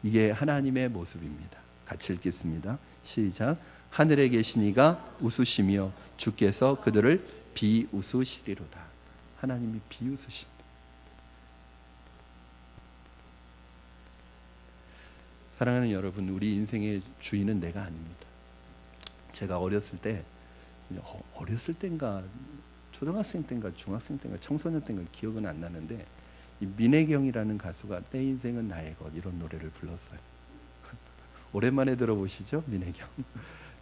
이게 하나님의 모습입니다. 같이 읽겠습니다. 시작. 하늘에 계신 이가 웃으시며 주께서 그들을 비웃으시리로다. 하나님이 비웃으신다. 사랑하는 여러분, 우리 인생의 주인은 내가 아닙니다. 제가 어렸을 때인가 초등학생 때인가 중학생 때인가 청소년 때인가 기억은 안 나는데 이 민혜경이라는 가수가 내 인생은 나의 것 이런 노래를 불렀어요. 오랜만에 들어보시죠? 민혜경.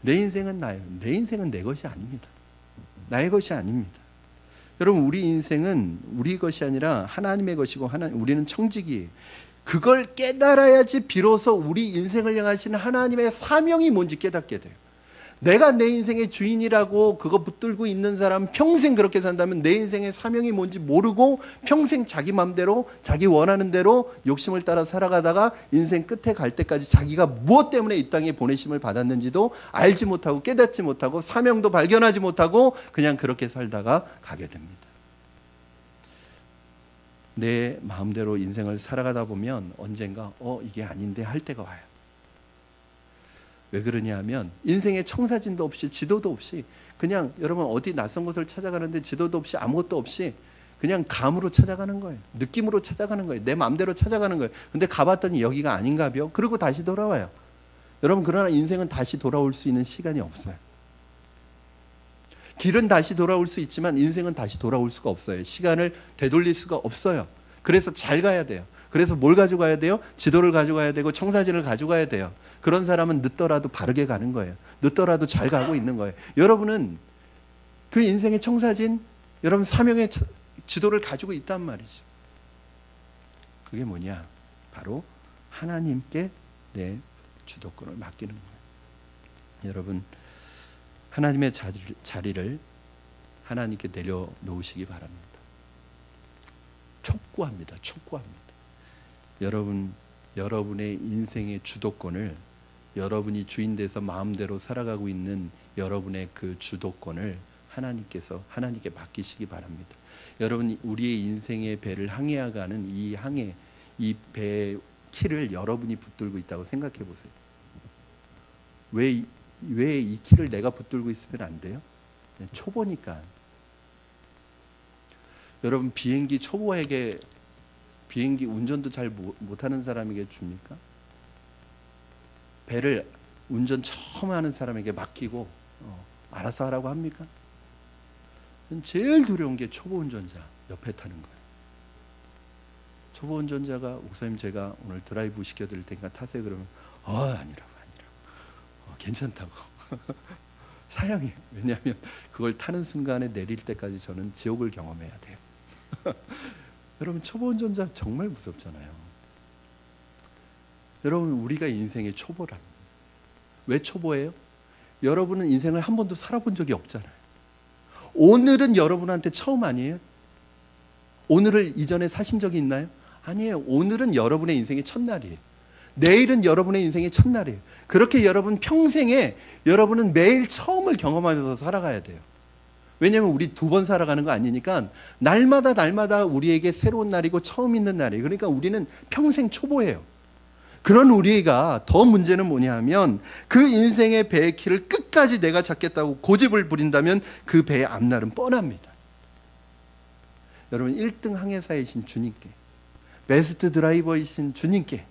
내 인생은 나의, 내 인생은 내 것이 아닙니다. 나의 것이 아닙니다. 여러분, 우리 인생은 우리 것이 아니라 하나님의 것이고 우리는 청지기예요. 그걸 깨달아야지 비로소 우리 인생을 향하시는 하나님의 사명이 뭔지 깨닫게 돼요. 내가 내 인생의 주인이라고 그거 붙들고 있는 사람 평생 그렇게 산다면 내 인생의 사명이 뭔지 모르고 평생 자기 맘대로 자기 원하는 대로 욕심을 따라 살아가다가 인생 끝에 갈 때까지 자기가 무엇 때문에 이 땅에 보내심을 받았는지도 알지 못하고 깨닫지 못하고 사명도 발견하지 못하고 그냥 그렇게 살다가 가게 됩니다. 내 마음대로 인생을 살아가다 보면 언젠가 이게 아닌데 할 때가 와요. 왜 그러냐 하면 인생에 청사진도 없이 지도도 없이 그냥 여러분 어디 낯선 곳을 찾아가는데 지도도 없이 아무것도 없이 그냥 감으로 찾아가는 거예요. 느낌으로 찾아가는 거예요. 내 마음대로 찾아가는 거예요. 근데 가봤더니 여기가 아닌가벼. 그리고 다시 돌아와요. 여러분, 그러나 인생은 다시 돌아올 수 있는 시간이 없어요. 길은 다시 돌아올 수 있지만 인생은 다시 돌아올 수가 없어요. 시간을 되돌릴 수가 없어요. 그래서 잘 가야 돼요. 그래서 뭘 가져가야 돼요? 지도를 가져가야 되고 청사진을 가져가야 돼요. 그런 사람은 늦더라도 바르게 가는 거예요. 늦더라도 잘 가고 있는 거예요. 여러분은 그 인생의 청사진, 여러분 사명의 지도를 가지고 있단 말이죠. 그게 뭐냐? 바로 하나님께 내 주도권을 맡기는 거예요. 여러분, 하나님의 자리를 하나님께 내려놓으시기 바랍니다. 촉구합니다. 촉구합니다. 여러분의 인생의 주도권을, 여러분이 주인 돼서 마음대로 살아가고 있는 여러분의 그 주도권을 하나님께 맡기시기 바랍니다. 여러분, 우리의 인생의 배를 항해가는 이 항해, 이 배의 키를 여러분이 붙들고 있다고 생각해 보세요. 왜 이 키를 내가 붙들고 있으면 안 돼요? 초보니까. 여러분, 비행기 초보에게 비행기 운전도 잘 못하는 사람에게 줍니까? 배를 운전 처음 하는 사람에게 맡기고 알아서 하라고 합니까? 제일 두려운 게 초보 운전자 옆에 타는 거예요. 초보 운전자가 목사님 제가 오늘 드라이브 시켜드릴 테니까 타세요 그러면 아니라고 괜찮다고 사양해요. 왜냐하면 그걸 타는 순간에 내릴 때까지 저는 지옥을 경험해야 돼요. 여러분, 초보 운전자 정말 무섭잖아요. 여러분, 우리가 인생의 초보랍니다. 왜 초보예요? 여러분은 인생을 한 번도 살아본 적이 없잖아요. 오늘은 여러분한테 처음 아니에요? 오늘을 이전에 사신 적이 있나요? 아니에요. 오늘은 여러분의 인생의 첫날이에요. 내일은 여러분의 인생의 첫날이에요. 그렇게 여러분 평생에 여러분은 매일 처음을 경험하면서 살아가야 돼요. 왜냐하면 우리 두 번 살아가는 거 아니니까 날마다 우리에게 새로운 날이고 처음 있는 날이에요. 그러니까 우리는 평생 초보예요. 그런 우리가 더 문제는 뭐냐 하면 그 인생의 배의 키를 끝까지 내가 잡겠다고 고집을 부린다면 그 배의 앞날은 뻔합니다. 여러분, 1등 항해사이신 주님께, 베스트 드라이버이신 주님께,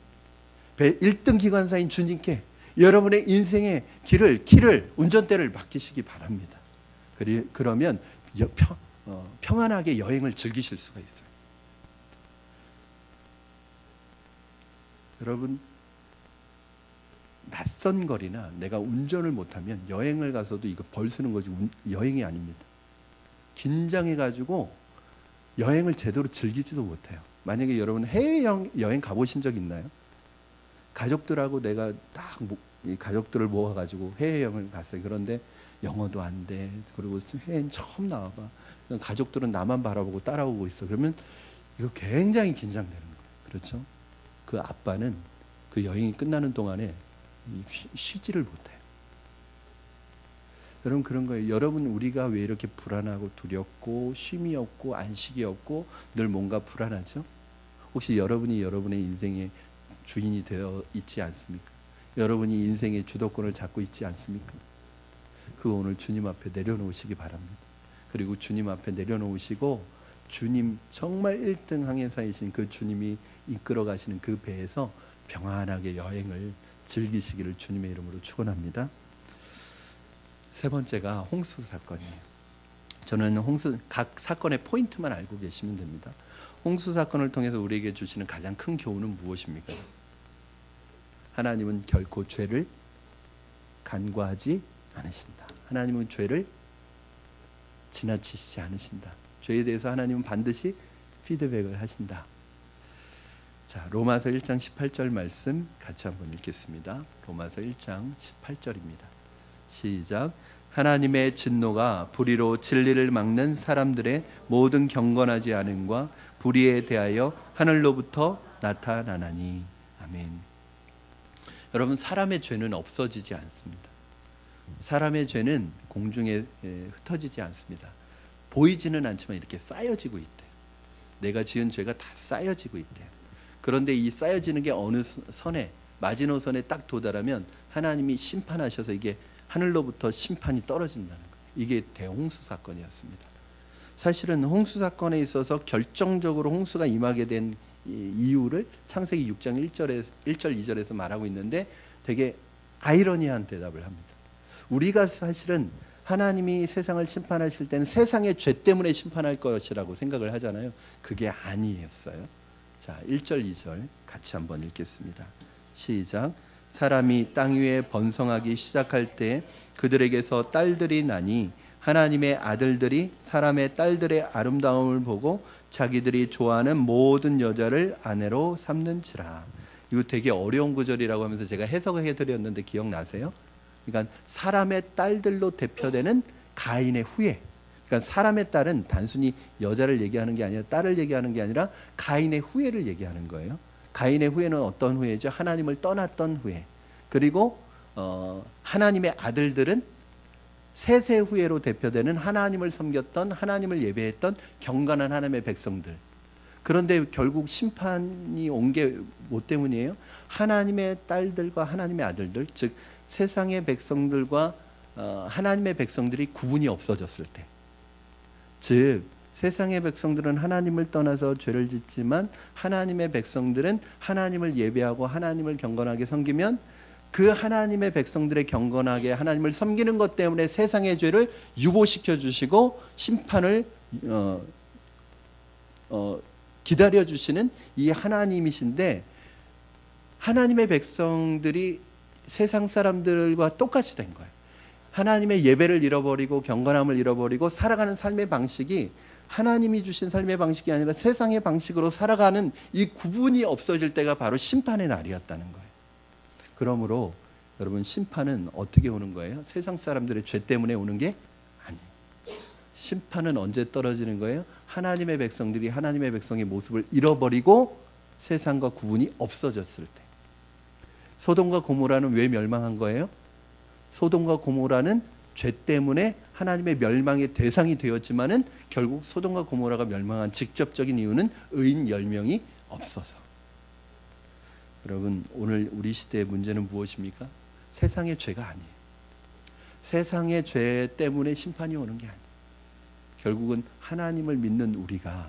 1등 기관사인 주님께 여러분의 인생의 키를 운전대를 맡기시기 바랍니다. 그러면 평안하게 여행을 즐기실 수가 있어요. 여러분, 낯선 거리나 내가 운전을 못하면 여행을 가서도 이거 벌 쓰는 거지 여행이 아닙니다. 긴장해가지고 여행을 제대로 즐기지도 못해요. 만약에 여러분 해외여행 가보신 적 있나요? 가족들하고 내가 이 가족들을 모아가지고 해외여행을 갔어요. 그런데 영어도 안 돼. 그리고 해외는 처음 나와봐. 가족들은 나만 바라보고 따라오고 있어. 그러면 이거 굉장히 긴장되는 거예요. 그렇죠? 그 아빠는 그 여행이 끝나는 동안에 쉬지를 못해요. 여러분 그런 거예요. 여러분 우리가 왜 이렇게 불안하고 두렵고 쉼이 없고 안식이 없고 늘 뭔가 불안하죠? 혹시 여러분이 여러분의 인생의 주인이 되어 있지 않습니까? 여러분이 인생의 주도권을 잡고 있지 않습니까? 그거 오늘 주님 앞에 내려놓으시기 바랍니다. 그리고 주님 앞에 내려놓으시고 주님 정말 1등 항해사이신 그 주님이 이끌어 가시는 그 배에서 평안하게 여행을 즐기시기를 주님의 이름으로 축원합니다. 세 번째가 홍수 사건이에요. 저는 각 사건의 포인트만 알고 계시면 됩니다. 홍수 사건을 통해서 우리에게 주시는 가장 큰 교훈은 무엇입니까? 하나님은 결코 죄를 간과하지 않으신다. 하나님은 죄를 지나치시지 않으신다. 죄에 대해서 하나님은 반드시 피드백을 하신다. 자, 로마서 1장 18절 말씀 같이 한번 읽겠습니다. 로마서 1장 18절입니다. 시작. 하나님의 진노가 불의로 진리를 막는 사람들의 모든 경건하지 않음과 불의에 대하여 하늘로부터 나타나나니. 아멘. 여러분 사람의 죄는 없어지지 않습니다. 사람의 죄는 공중에 흩어지지 않습니다. 보이지는 않지만 이렇게 쌓여지고 있대요. 내가 지은 죄가 다 쌓여지고 있대요. 그런데 이 쌓여지는 게 어느 선에 마지노선에 딱 도달하면 하나님이 심판하셔서 이게 하늘로부터 심판이 떨어진다는 거예요. 이게 대홍수 사건이었습니다. 사실은 홍수 사건에 있어서 결정적으로 홍수가 임하게 된 이유를 창세기 6장 1절 2절에서 말하고 있는데 되게 아이러니한 대답을 합니다. 우리가 사실은 하나님이 세상을 심판하실 때는 세상의 죄 때문에 심판할 것이라고 생각을 하잖아요. 그게 아니었어요. 자, 1절 2절 같이 한번 읽겠습니다. 시작. 사람이 땅 위에 번성하기 시작할 때 그들에게서 딸들이 나니 하나님의 아들들이 사람의 딸들의 아름다움을 보고 자기들이 좋아하는 모든 여자를 아내로 삼는지라. 이거 되게 어려운 구절이라고 하면서 제가 해석해 드렸는데 기억나세요? 그러니까 사람의 딸들로 대표되는 가인의 후예. 그러니까 사람의 딸은 단순히 여자를 얘기하는 게 아니라 딸을 얘기하는 게 아니라 가인의 후예를 얘기하는 거예요. 가인의 후예는 어떤 후예죠? 하나님을 떠났던 후예. 그리고 하나님의 아들들은 셋의 후예로 대표되는 하나님을 섬겼던 하나님을 예배했던 경건한 하나님의 백성들. 그런데 결국 심판이 온 게 뭐 때문이에요? 하나님의 딸들과 하나님의 아들들, 즉 세상의 백성들과 하나님의 백성들이 구분이 없어졌을 때, 즉 세상의 백성들은 하나님을 떠나서 죄를 짓지만 하나님의 백성들은 하나님을 예배하고 하나님을 경건하게 섬기면 그 하나님의 백성들의 경건하게 하나님을 섬기는 것 때문에 세상의 죄를 유보시켜 주시고 심판을 기다려 주시는 이 하나님이신데, 하나님의 백성들이 세상 사람들과 똑같이 된 거예요. 하나님의 예배를 잃어버리고 경건함을 잃어버리고 살아가는 삶의 방식이 하나님이 주신 삶의 방식이 아니라 세상의 방식으로 살아가는 이 구분이 없어질 때가 바로 심판의 날이었다는 거예요. 그러므로 여러분 심판은 어떻게 오는 거예요? 세상 사람들의 죄 때문에 오는 게 아니에요. 심판은 언제 떨어지는 거예요? 하나님의 백성들이 하나님의 백성의 모습을 잃어버리고 세상과 구분이 없어졌을 때. 소돔과 고모라는 왜 멸망한 거예요? 소돔과 고모라는 죄 때문에 하나님의 멸망의 대상이 되었지만은 결국 소돔과 고모라가 멸망한 직접적인 이유는 의인 10명이 없어서. 여러분 오늘 우리 시대의 문제는 무엇입니까? 세상의 죄가 아니에요. 세상의 죄 때문에 심판이 오는 게 아니에요. 결국은 하나님을 믿는 우리가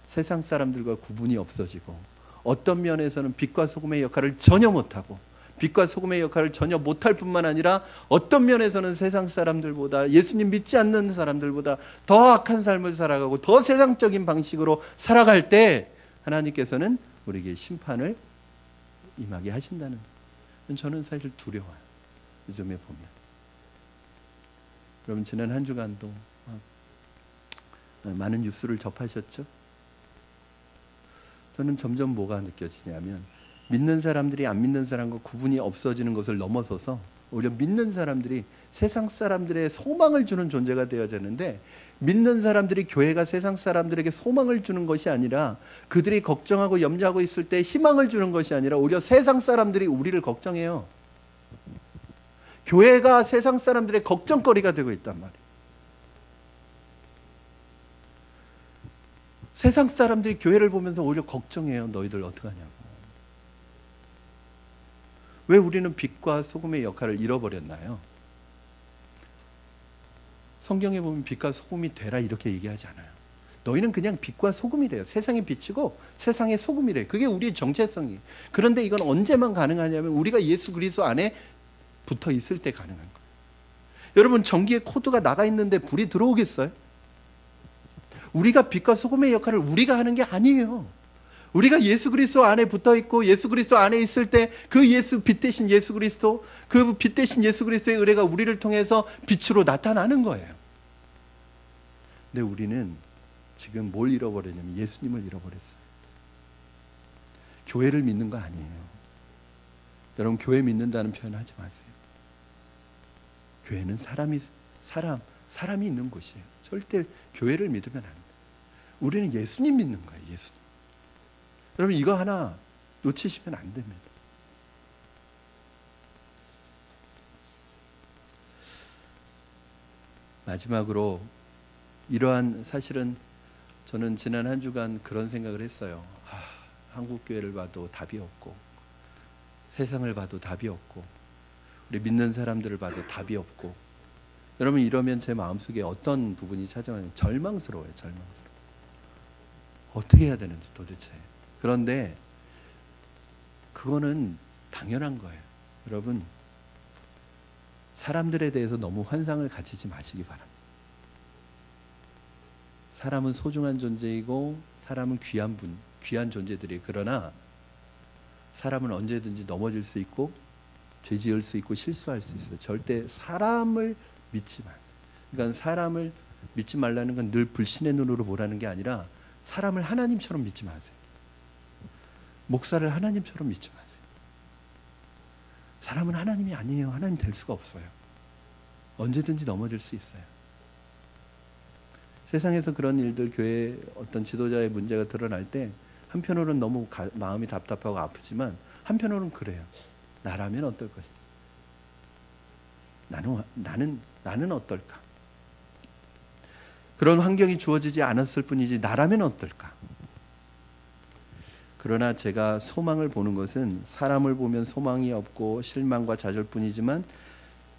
세상 사람들과 구분이 없어지고 어떤 면에서는 빛과 소금의 역할을 전혀 못하고 빛과 소금의 역할을 전혀 못할 뿐만 아니라 어떤 면에서는 세상 사람들보다 예수님 믿지 않는 사람들보다 더 악한 삶을 살아가고 더 세상적인 방식으로 살아갈 때 하나님께서는 우리에게 심판을 임하게 하신다는, 저는 사실 두려워요. 요즘에 보면 여러분 지난 한 주간도 많은 뉴스를 접하셨죠? 저는 점점 뭐가 느껴지냐면 믿는 사람들이 안 믿는 사람과 구분이 없어지는 것을 넘어서서 오히려 믿는 사람들이 세상 사람들의 소망을 주는 존재가 되어야 되는데, 믿는 사람들이 교회가 세상 사람들에게 소망을 주는 것이 아니라, 그들이 걱정하고 염려하고 있을 때 희망을 주는 것이 아니라 오히려 세상 사람들이 우리를 걱정해요. 교회가 세상 사람들의 걱정거리가 되고 있단 말이에요. 세상 사람들이 교회를 보면서 오히려 걱정해요. 너희들 어떡하냐고. 왜 우리는 빛과 소금의 역할을 잃어버렸나요? 성경에 보면 빛과 소금이 되라 이렇게 얘기하지 않아요. 너희는 그냥 빛과 소금이래요. 세상의 빛이고 세상의 소금이래요. 그게 우리의 정체성이에요. 그런데 이건 언제만 가능하냐면 우리가 예수 그리스도 안에 붙어 있을 때 가능한 거예요. 여러분, 전기의 코드가 나가 있는데 불이 들어오겠어요? 우리가 빛과 소금의 역할을 우리가 하는 게 아니에요. 우리가 예수 그리스도 안에 붙어 있고 예수 그리스도 안에 있을 때 그 예수, 빛 대신 예수 그리스도, 그 빛 대신 예수 그리스도의 의뢰가 우리를 통해서 빛으로 나타나는 거예요. 근데 우리는 지금 뭘 잃어버렸냐면 예수님을 잃어버렸어요. 교회를 믿는 거 아니에요. 여러분, 교회 믿는다는 표현 하지 마세요. 교회는 사람이 있는 곳이에요. 절대 교회를 믿으면 안 돼요. 우리는 예수님 믿는 거예요. 예수님. 여러분, 이거 하나 놓치시면 안 됩니다. 마지막으로 이러한, 사실은 저는 지난 한 주간 그런 생각을 했어요. 한국 교회를 봐도 답이 없고, 세상을 봐도 답이 없고, 우리 믿는 사람들을 봐도 답이 없고. 여러분, 이러면 제 마음속에 어떤 부분이 찾아오냐면 절망스러워요. 절망스러워. 어떻게 해야 되는지 도대체. 그런데 그거는 당연한 거예요. 여러분, 사람들에 대해서 너무 환상을 가지지 마시기 바랍니다. 사람은 소중한 존재이고 사람은 귀한 존재들이에요. 그러나 사람은 언제든지 넘어질 수 있고 죄 지을 수 있고 실수할 수 있어요. 절대 사람을 믿지 마세요. 그러니까 사람을 믿지 말라는 건 늘 불신의 눈으로 보라는 게 아니라 사람을 하나님처럼 믿지 마세요. 목사를 하나님처럼 믿지 마세요. 사람은 하나님이 아니에요. 하나님 될 수가 없어요. 언제든지 넘어질 수 있어요. 세상에서 그런 일들, 교회 어떤 지도자의 문제가 드러날 때 한편으로는 너무 마음이 답답하고 아프지만 한편으로는 그래요. 나라면 어떨 것이냐. 나는 어떨까? 그런 환경이 주어지지 않았을 뿐이지 나라면 어떨까? 그러나 제가 소망을 보는 것은 사람을 보면 소망이 없고 실망과 좌절뿐이지만,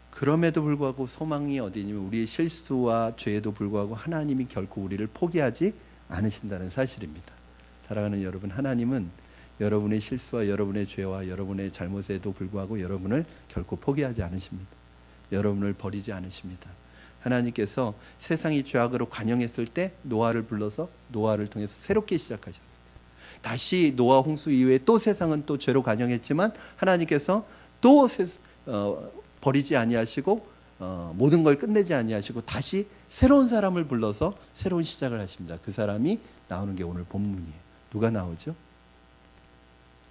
그럼에도 불구하고 소망이 어디냐면 우리의 실수와 죄에도 불구하고 하나님이 결코 우리를 포기하지 않으신다는 사실입니다. 사랑하는 여러분, 하나님은 여러분의 실수와 여러분의 죄와 여러분의 잘못에도 불구하고 여러분을 결코 포기하지 않으십니다. 여러분을 버리지 않으십니다. 하나님께서 세상이 죄악으로 관영했을 때 노아를 불러서 노아를 통해서 새롭게 시작하셨어요. 다시 노아 홍수 이후에 또 세상은 또 죄로 관영했지만 하나님께서 또 버리지 아니하시고 모든 걸 끝내지 아니하시고 다시 새로운 사람을 불러서 새로운 시작을 하십니다. 그 사람이 나오는 게 오늘 본문이에요. 누가 나오죠?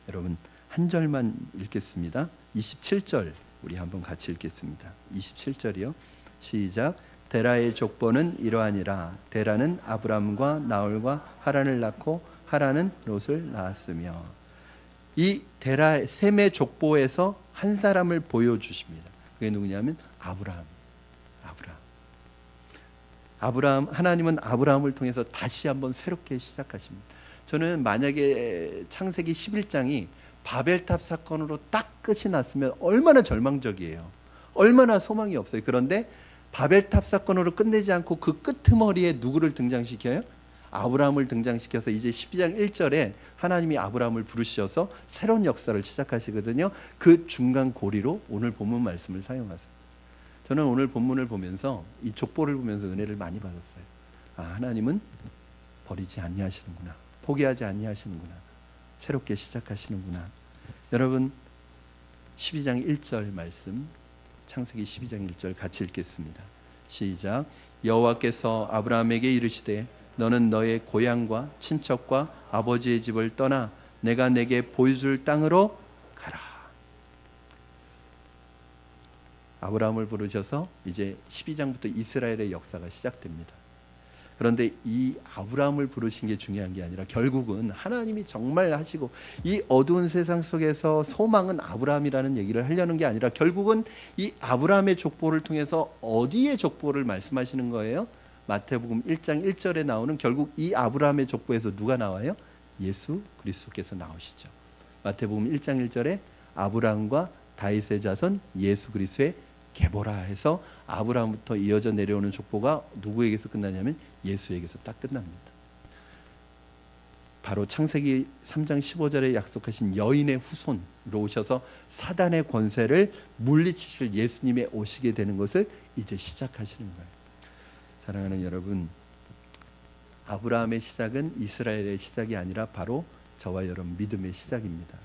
여러분, 한 절만 읽겠습니다. 27절 우리 한번 같이 읽겠습니다. 27절이요. 시작. 데라의 족보는 이러하니라. 데라는 아브람과 나홀과 하란을 낳고 하란은 롯을 낳았으며. 이 데라 셈의 족보에서 한 사람을 보여주십니다. 그게 누구냐면 아브라함. 하나님은 아브라함을 통해서 다시 한번 새롭게 시작하십니다. 저는 만약에 창세기 11장이 바벨탑 사건으로 딱 끝이 났으면 얼마나 절망적이에요. 얼마나 소망이 없어요. 그런데 바벨탑 사건으로 끝내지 않고 그 끄트머리에 누구를 등장시켜요? 아브라함을 등장시켜서 이제 12장 1절에 하나님이 아브라함을 부르셔서 새로운 역사를 시작하시거든요. 그 중간 고리로 오늘 본문 말씀을 사용하세요. 저는 오늘 본문을 보면서 이 족보를 보면서 은혜를 많이 받았어요. 하나님은 버리지 아니하시는구나. 포기하지 아니하시는구나. 새롭게 시작하시는구나. 여러분, 12장 1절 말씀, 창세기 12장 1절 같이 읽겠습니다. 시작. 여호와께서 아브라함에게 이르시되 너는 너의 고향과 친척과 아버지의 집을 떠나 내가 내게 보여줄 땅으로 가라. 아브라함을 부르셔서 이제 12장부터 이스라엘의 역사가 시작됩니다. 그런데 이 아브라함을 부르신 게 중요한 게 아니라 결국은 하나님이 정말 하시고 이 어두운 세상 속에서 소망은 아브라함이라는 얘기를 하려는 게 아니라 결국은 이 아브라함의 족보를 통해서 어디의 족보를 말씀하시는 거예요? 마태복음 1장 1절에 나오는 결국 이 아브라함의 족보에서 누가 나와요? 예수 그리스도께서 나오시죠. 마태복음 1장 1절에 아브라함과 다윗의 자손 예수 그리스도의 계보라 해서 아브라함부터 이어져 내려오는 족보가 누구에게서 끝나냐면 예수에게서 딱 끝납니다. 바로 창세기 3장 15절에 약속하신 여인의 후손으로 오셔서 사단의 권세를 물리치실 예수님의 오시게 되는 것을 이제 시작하시는 거예요. 사랑하는 여러분, 아브라함의 시작은 이스라엘의 시작이 아니라 바로 저와 여러분 믿음의 시작입니다.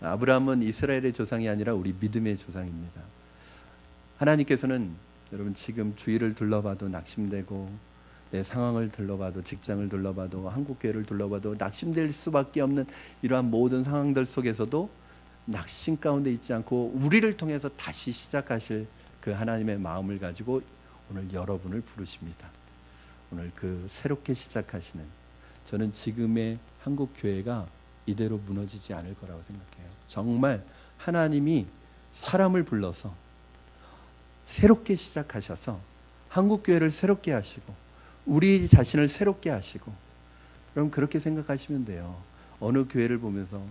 아브라함은 이스라엘의 조상이 아니라 우리 믿음의 조상입니다. 하나님께서는 여러분 지금 주위를 둘러봐도 낙심되고 내 상황을 둘러봐도 직장을 둘러봐도 한국교회를 둘러봐도 낙심될 수밖에 없는 이러한 모든 상황들 속에서도 낙심 가운데 있지 않고 우리를 통해서 다시 시작하실 그 하나님의 마음을 가지고 오늘 여러분을 부르십니다. 오늘 그 새롭게 시작하시는, 저는 지금의 한국교회가 이대로 무너지지 않을 거라고 생각해요. 정말 하나님이 사람을 불러서 새롭게 시작하셔서 한국교회를 새롭게 하시고 우리 자신을 새롭게 하시고, 그럼 그렇게 생각하시면 돼요. 어느 교회를 보면서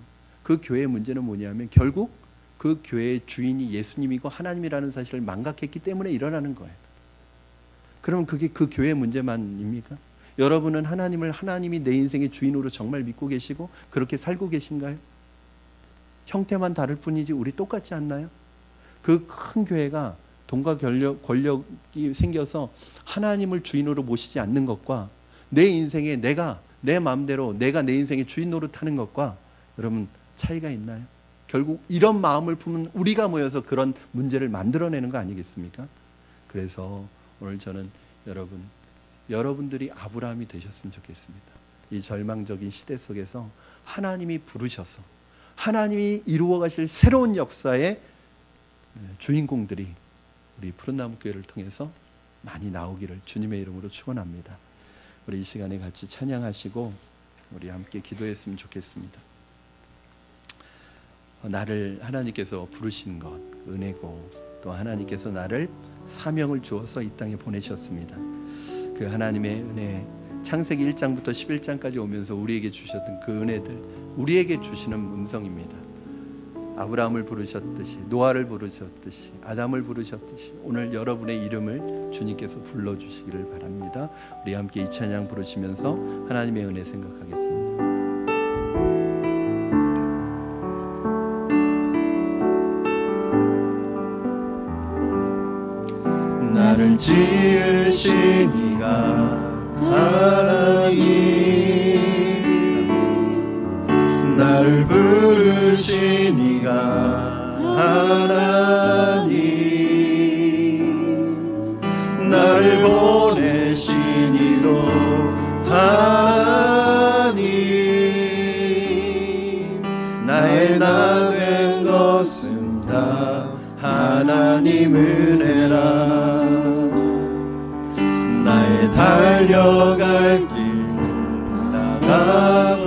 그 교회의 문제는 뭐냐면 결국 그 교회의 주인이 예수님이고 하나님이라는 사실을 망각했기 때문에 일어나는 거예요. 그럼 그게 그 교회의 문제만입니까? 여러분은 하나님이 내 인생의 주인으로 정말 믿고 계시고 그렇게 살고 계신가요? 형태만 다를 뿐이지 우리 똑같지 않나요? 그 큰 교회가 돈과 권력이 생겨서 하나님을 주인으로 모시지 않는 것과 내 인생에 내 마음대로 내가 내 인생의 주인 노릇하는 것과 여러분 차이가 있나요? 결국 이런 마음을 품은 우리가 모여서 그런 문제를 만들어내는 거 아니겠습니까? 그래서 오늘 저는 여러분들이 아브라함이 되셨으면 좋겠습니다. 이 절망적인 시대 속에서 하나님이 부르셔서 하나님이 이루어 가실 새로운 역사의 주인공들이 우리 푸른나무 교회를 통해서 많이 나오기를 주님의 이름으로 축원합니다. 우리 이 시간에 같이 찬양하시고 우리 함께 기도했으면 좋겠습니다. 나를 하나님께서 부르신 것 은혜고, 또 하나님께서 나를 사명을 주어서 이 땅에 보내셨습니다. 그 하나님의 은혜, 창세기 1장부터 11장까지 오면서 우리에게 주셨던 그 은혜들, 우리에게 주시는 음성입니다. 아브라함을 부르셨듯이, 노아를 부르셨듯이, 아담을 부르셨듯이 오늘 여러분의 이름을 주님께서 불러주시기를 바랍니다. 우리 함께 이 찬양 부르시면서 하나님의 은혜 생각하겠습니다. 나를 지으신 이가 하나님, 나를 부르신 이가 하나님, 나를 보내신 이도 하나님, 나의 나 된 것은 다 하나님 은혜라. 나의 달려갈 길 나가도록,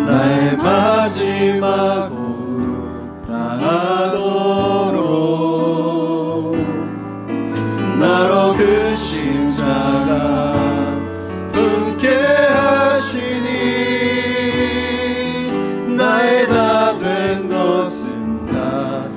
나의 마지막 호흡 다하도록, 나로 그 십자가 품게 하시니, 나의 다 된 것은 다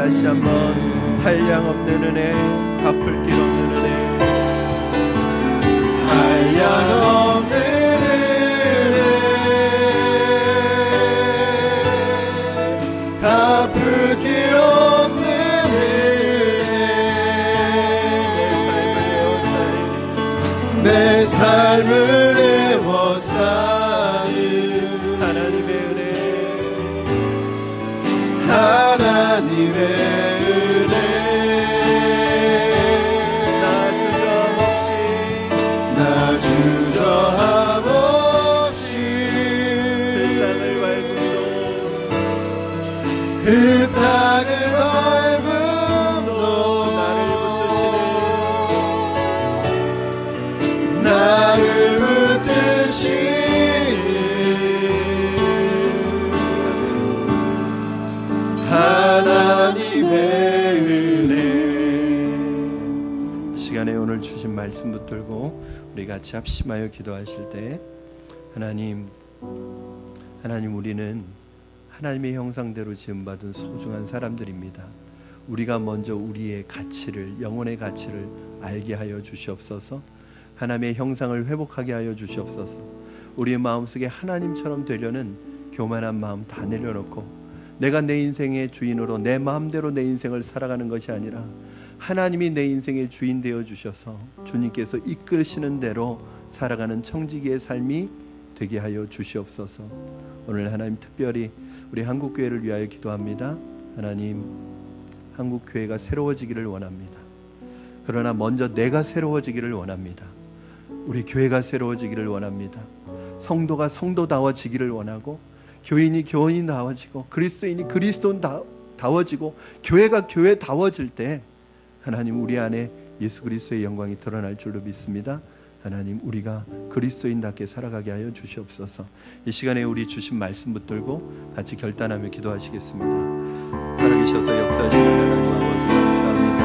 다시 한번 한량 없는 은혜, 갚을 길 없는 은혜, 한량 없는 은혜, 갚을 길 없는 은혜, 내 삶을 에워싸는 하나님의 은혜, 하나님의 은혜, 나 주저함 없이 그 땅을 밟음도 그 땅을 밟음도 나를 붙드시는 하나님의 은혜. 이 시간에 오늘 주신 말씀 붙들고 우리 같이 합심하여 기도하실 때, 하나님 우리는 하나님의 형상대로 지음받은 소중한 사람들입니다. 우리가 먼저 우리의 가치를, 영혼의 가치를 알게 하여 주시옵소서. 하나님의 형상을 회복하게 하여 주시옵소서. 우리의 마음속에 하나님처럼 되려는 교만한 마음 다 내려놓고, 내가 내 인생의 주인으로 내 마음대로 내 인생을 살아가는 것이 아니라 하나님이 내 인생의 주인 되어 주셔서 주님께서 이끌으시는 대로 살아가는 청지기의 삶이 되게 하여 주시옵소서. 오늘 하나님 특별히 우리 한국교회를 위하여 기도합니다. 하나님, 한국교회가 새로워지기를 원합니다. 그러나 먼저 내가 새로워지기를 원합니다. 우리 교회가 새로워지기를 원합니다. 성도가 성도다워지기를 원하고, 교인이 교인다워지고, 그리스도인이 그리스도인다워지고, 교회가 교회다워질 때 하나님 우리 안에 예수 그리스도의 영광이 드러날 줄로 믿습니다. 하나님, 우리가 그리스도인답게 살아가게 하여 주시옵소서. 이 시간에 우리 주신 말씀 붙들고 같이 결단하며 기도하시겠습니다. 살아계셔서 역사하시는 하나님 아버지 감사합니다.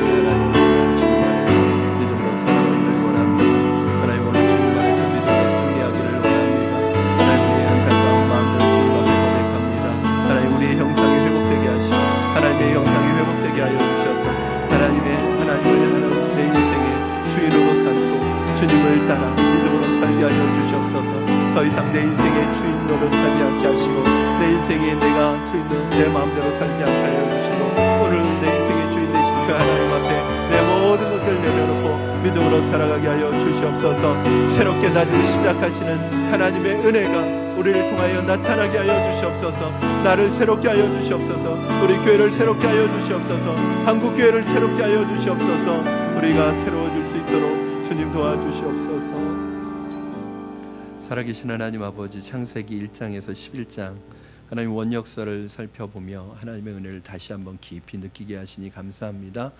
하나님 믿음으로 살아가기를 원합니다. 하나님 오늘 주님 안에서 믿음으로 승리하기를 원합니다. 하나님 우리의 안타까운 마음들을 주님 앞에 고백합니다. 하나님 우리의 형상이 회복되게 하시고, 하나님의 형상이 회복되게 하여 주셔서 하나님의 내 인생의 주인으로 살고 주님을 따라 믿음으로 살게 하여 주시옵소서. 더 이상 내 인생의 주인 노릇하지 않게 하시고, 내 인생에 내가 주인 내 마음대로 살지 않게 하여 주시고, 오늘 내 인생의 주인 되신 그 하나님 앞에 내 모든 것을 내려놓고 믿음으로 살아가게 하여 주시옵소서. 새롭게 다시 시작하시는 하나님의 은혜가 우리를 통하여 나타나게 하여 주시옵소서. 나를 새롭게 하여 주시옵소서. 우리 교회를 새롭게 하여 주시옵소서. 한국교회를 새롭게 하여 주시옵소서. 우리가 새로워질 수 있도록 주님 도와주시옵소서. 살아계신 하나님 아버지, 창세기 1장에서 11장 하나님 원역설을 살펴보며 하나님의 은혜를 다시 한번 깊이 느끼게 하시니 감사합니다.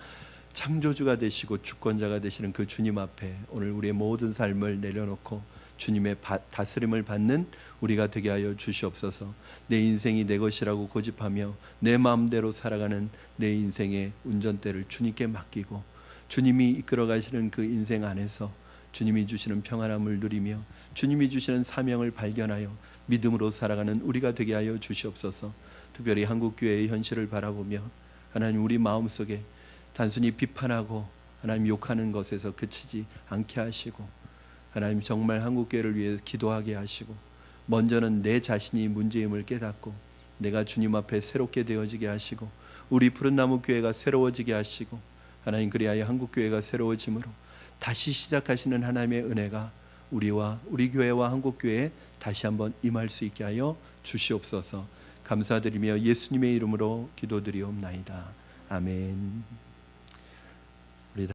창조주가 되시고 주권자가 되시는 그 주님 앞에 오늘 우리의 모든 삶을 내려놓고 주님의 다스림을 받는 우리가 되게 하여 주시옵소서. 내 인생이 내 것이라고 고집하며 내 마음대로 살아가는 내 인생의 운전대를 주님께 맡기고, 주님이 이끌어 가시는 그 인생 안에서 주님이 주시는 평안함을 누리며 주님이 주시는 사명을 발견하여 믿음으로 살아가는 우리가 되게 하여 주시옵소서. 특별히 한국교회의 현실을 바라보며 하나님 우리 마음속에 단순히 비판하고 하나님 욕하는 것에서 그치지 않게 하시고, 하나님 정말 한국교회를 위해 기도하게 하시고, 먼저는 내 자신이 문제임을 깨닫고 내가 주님 앞에 새롭게 되어지게 하시고, 우리 푸른나무 교회가 새로워지게 하시고, 하나님 그리하여 한국교회가 새로워짐으로 다시 시작하시는 하나님의 은혜가 우리와 우리 교회와 한국교회에 다시 한번 임할 수 있게 하여 주시옵소서. 감사드리며 예수님의 이름으로 기도드리옵나이다. 아멘.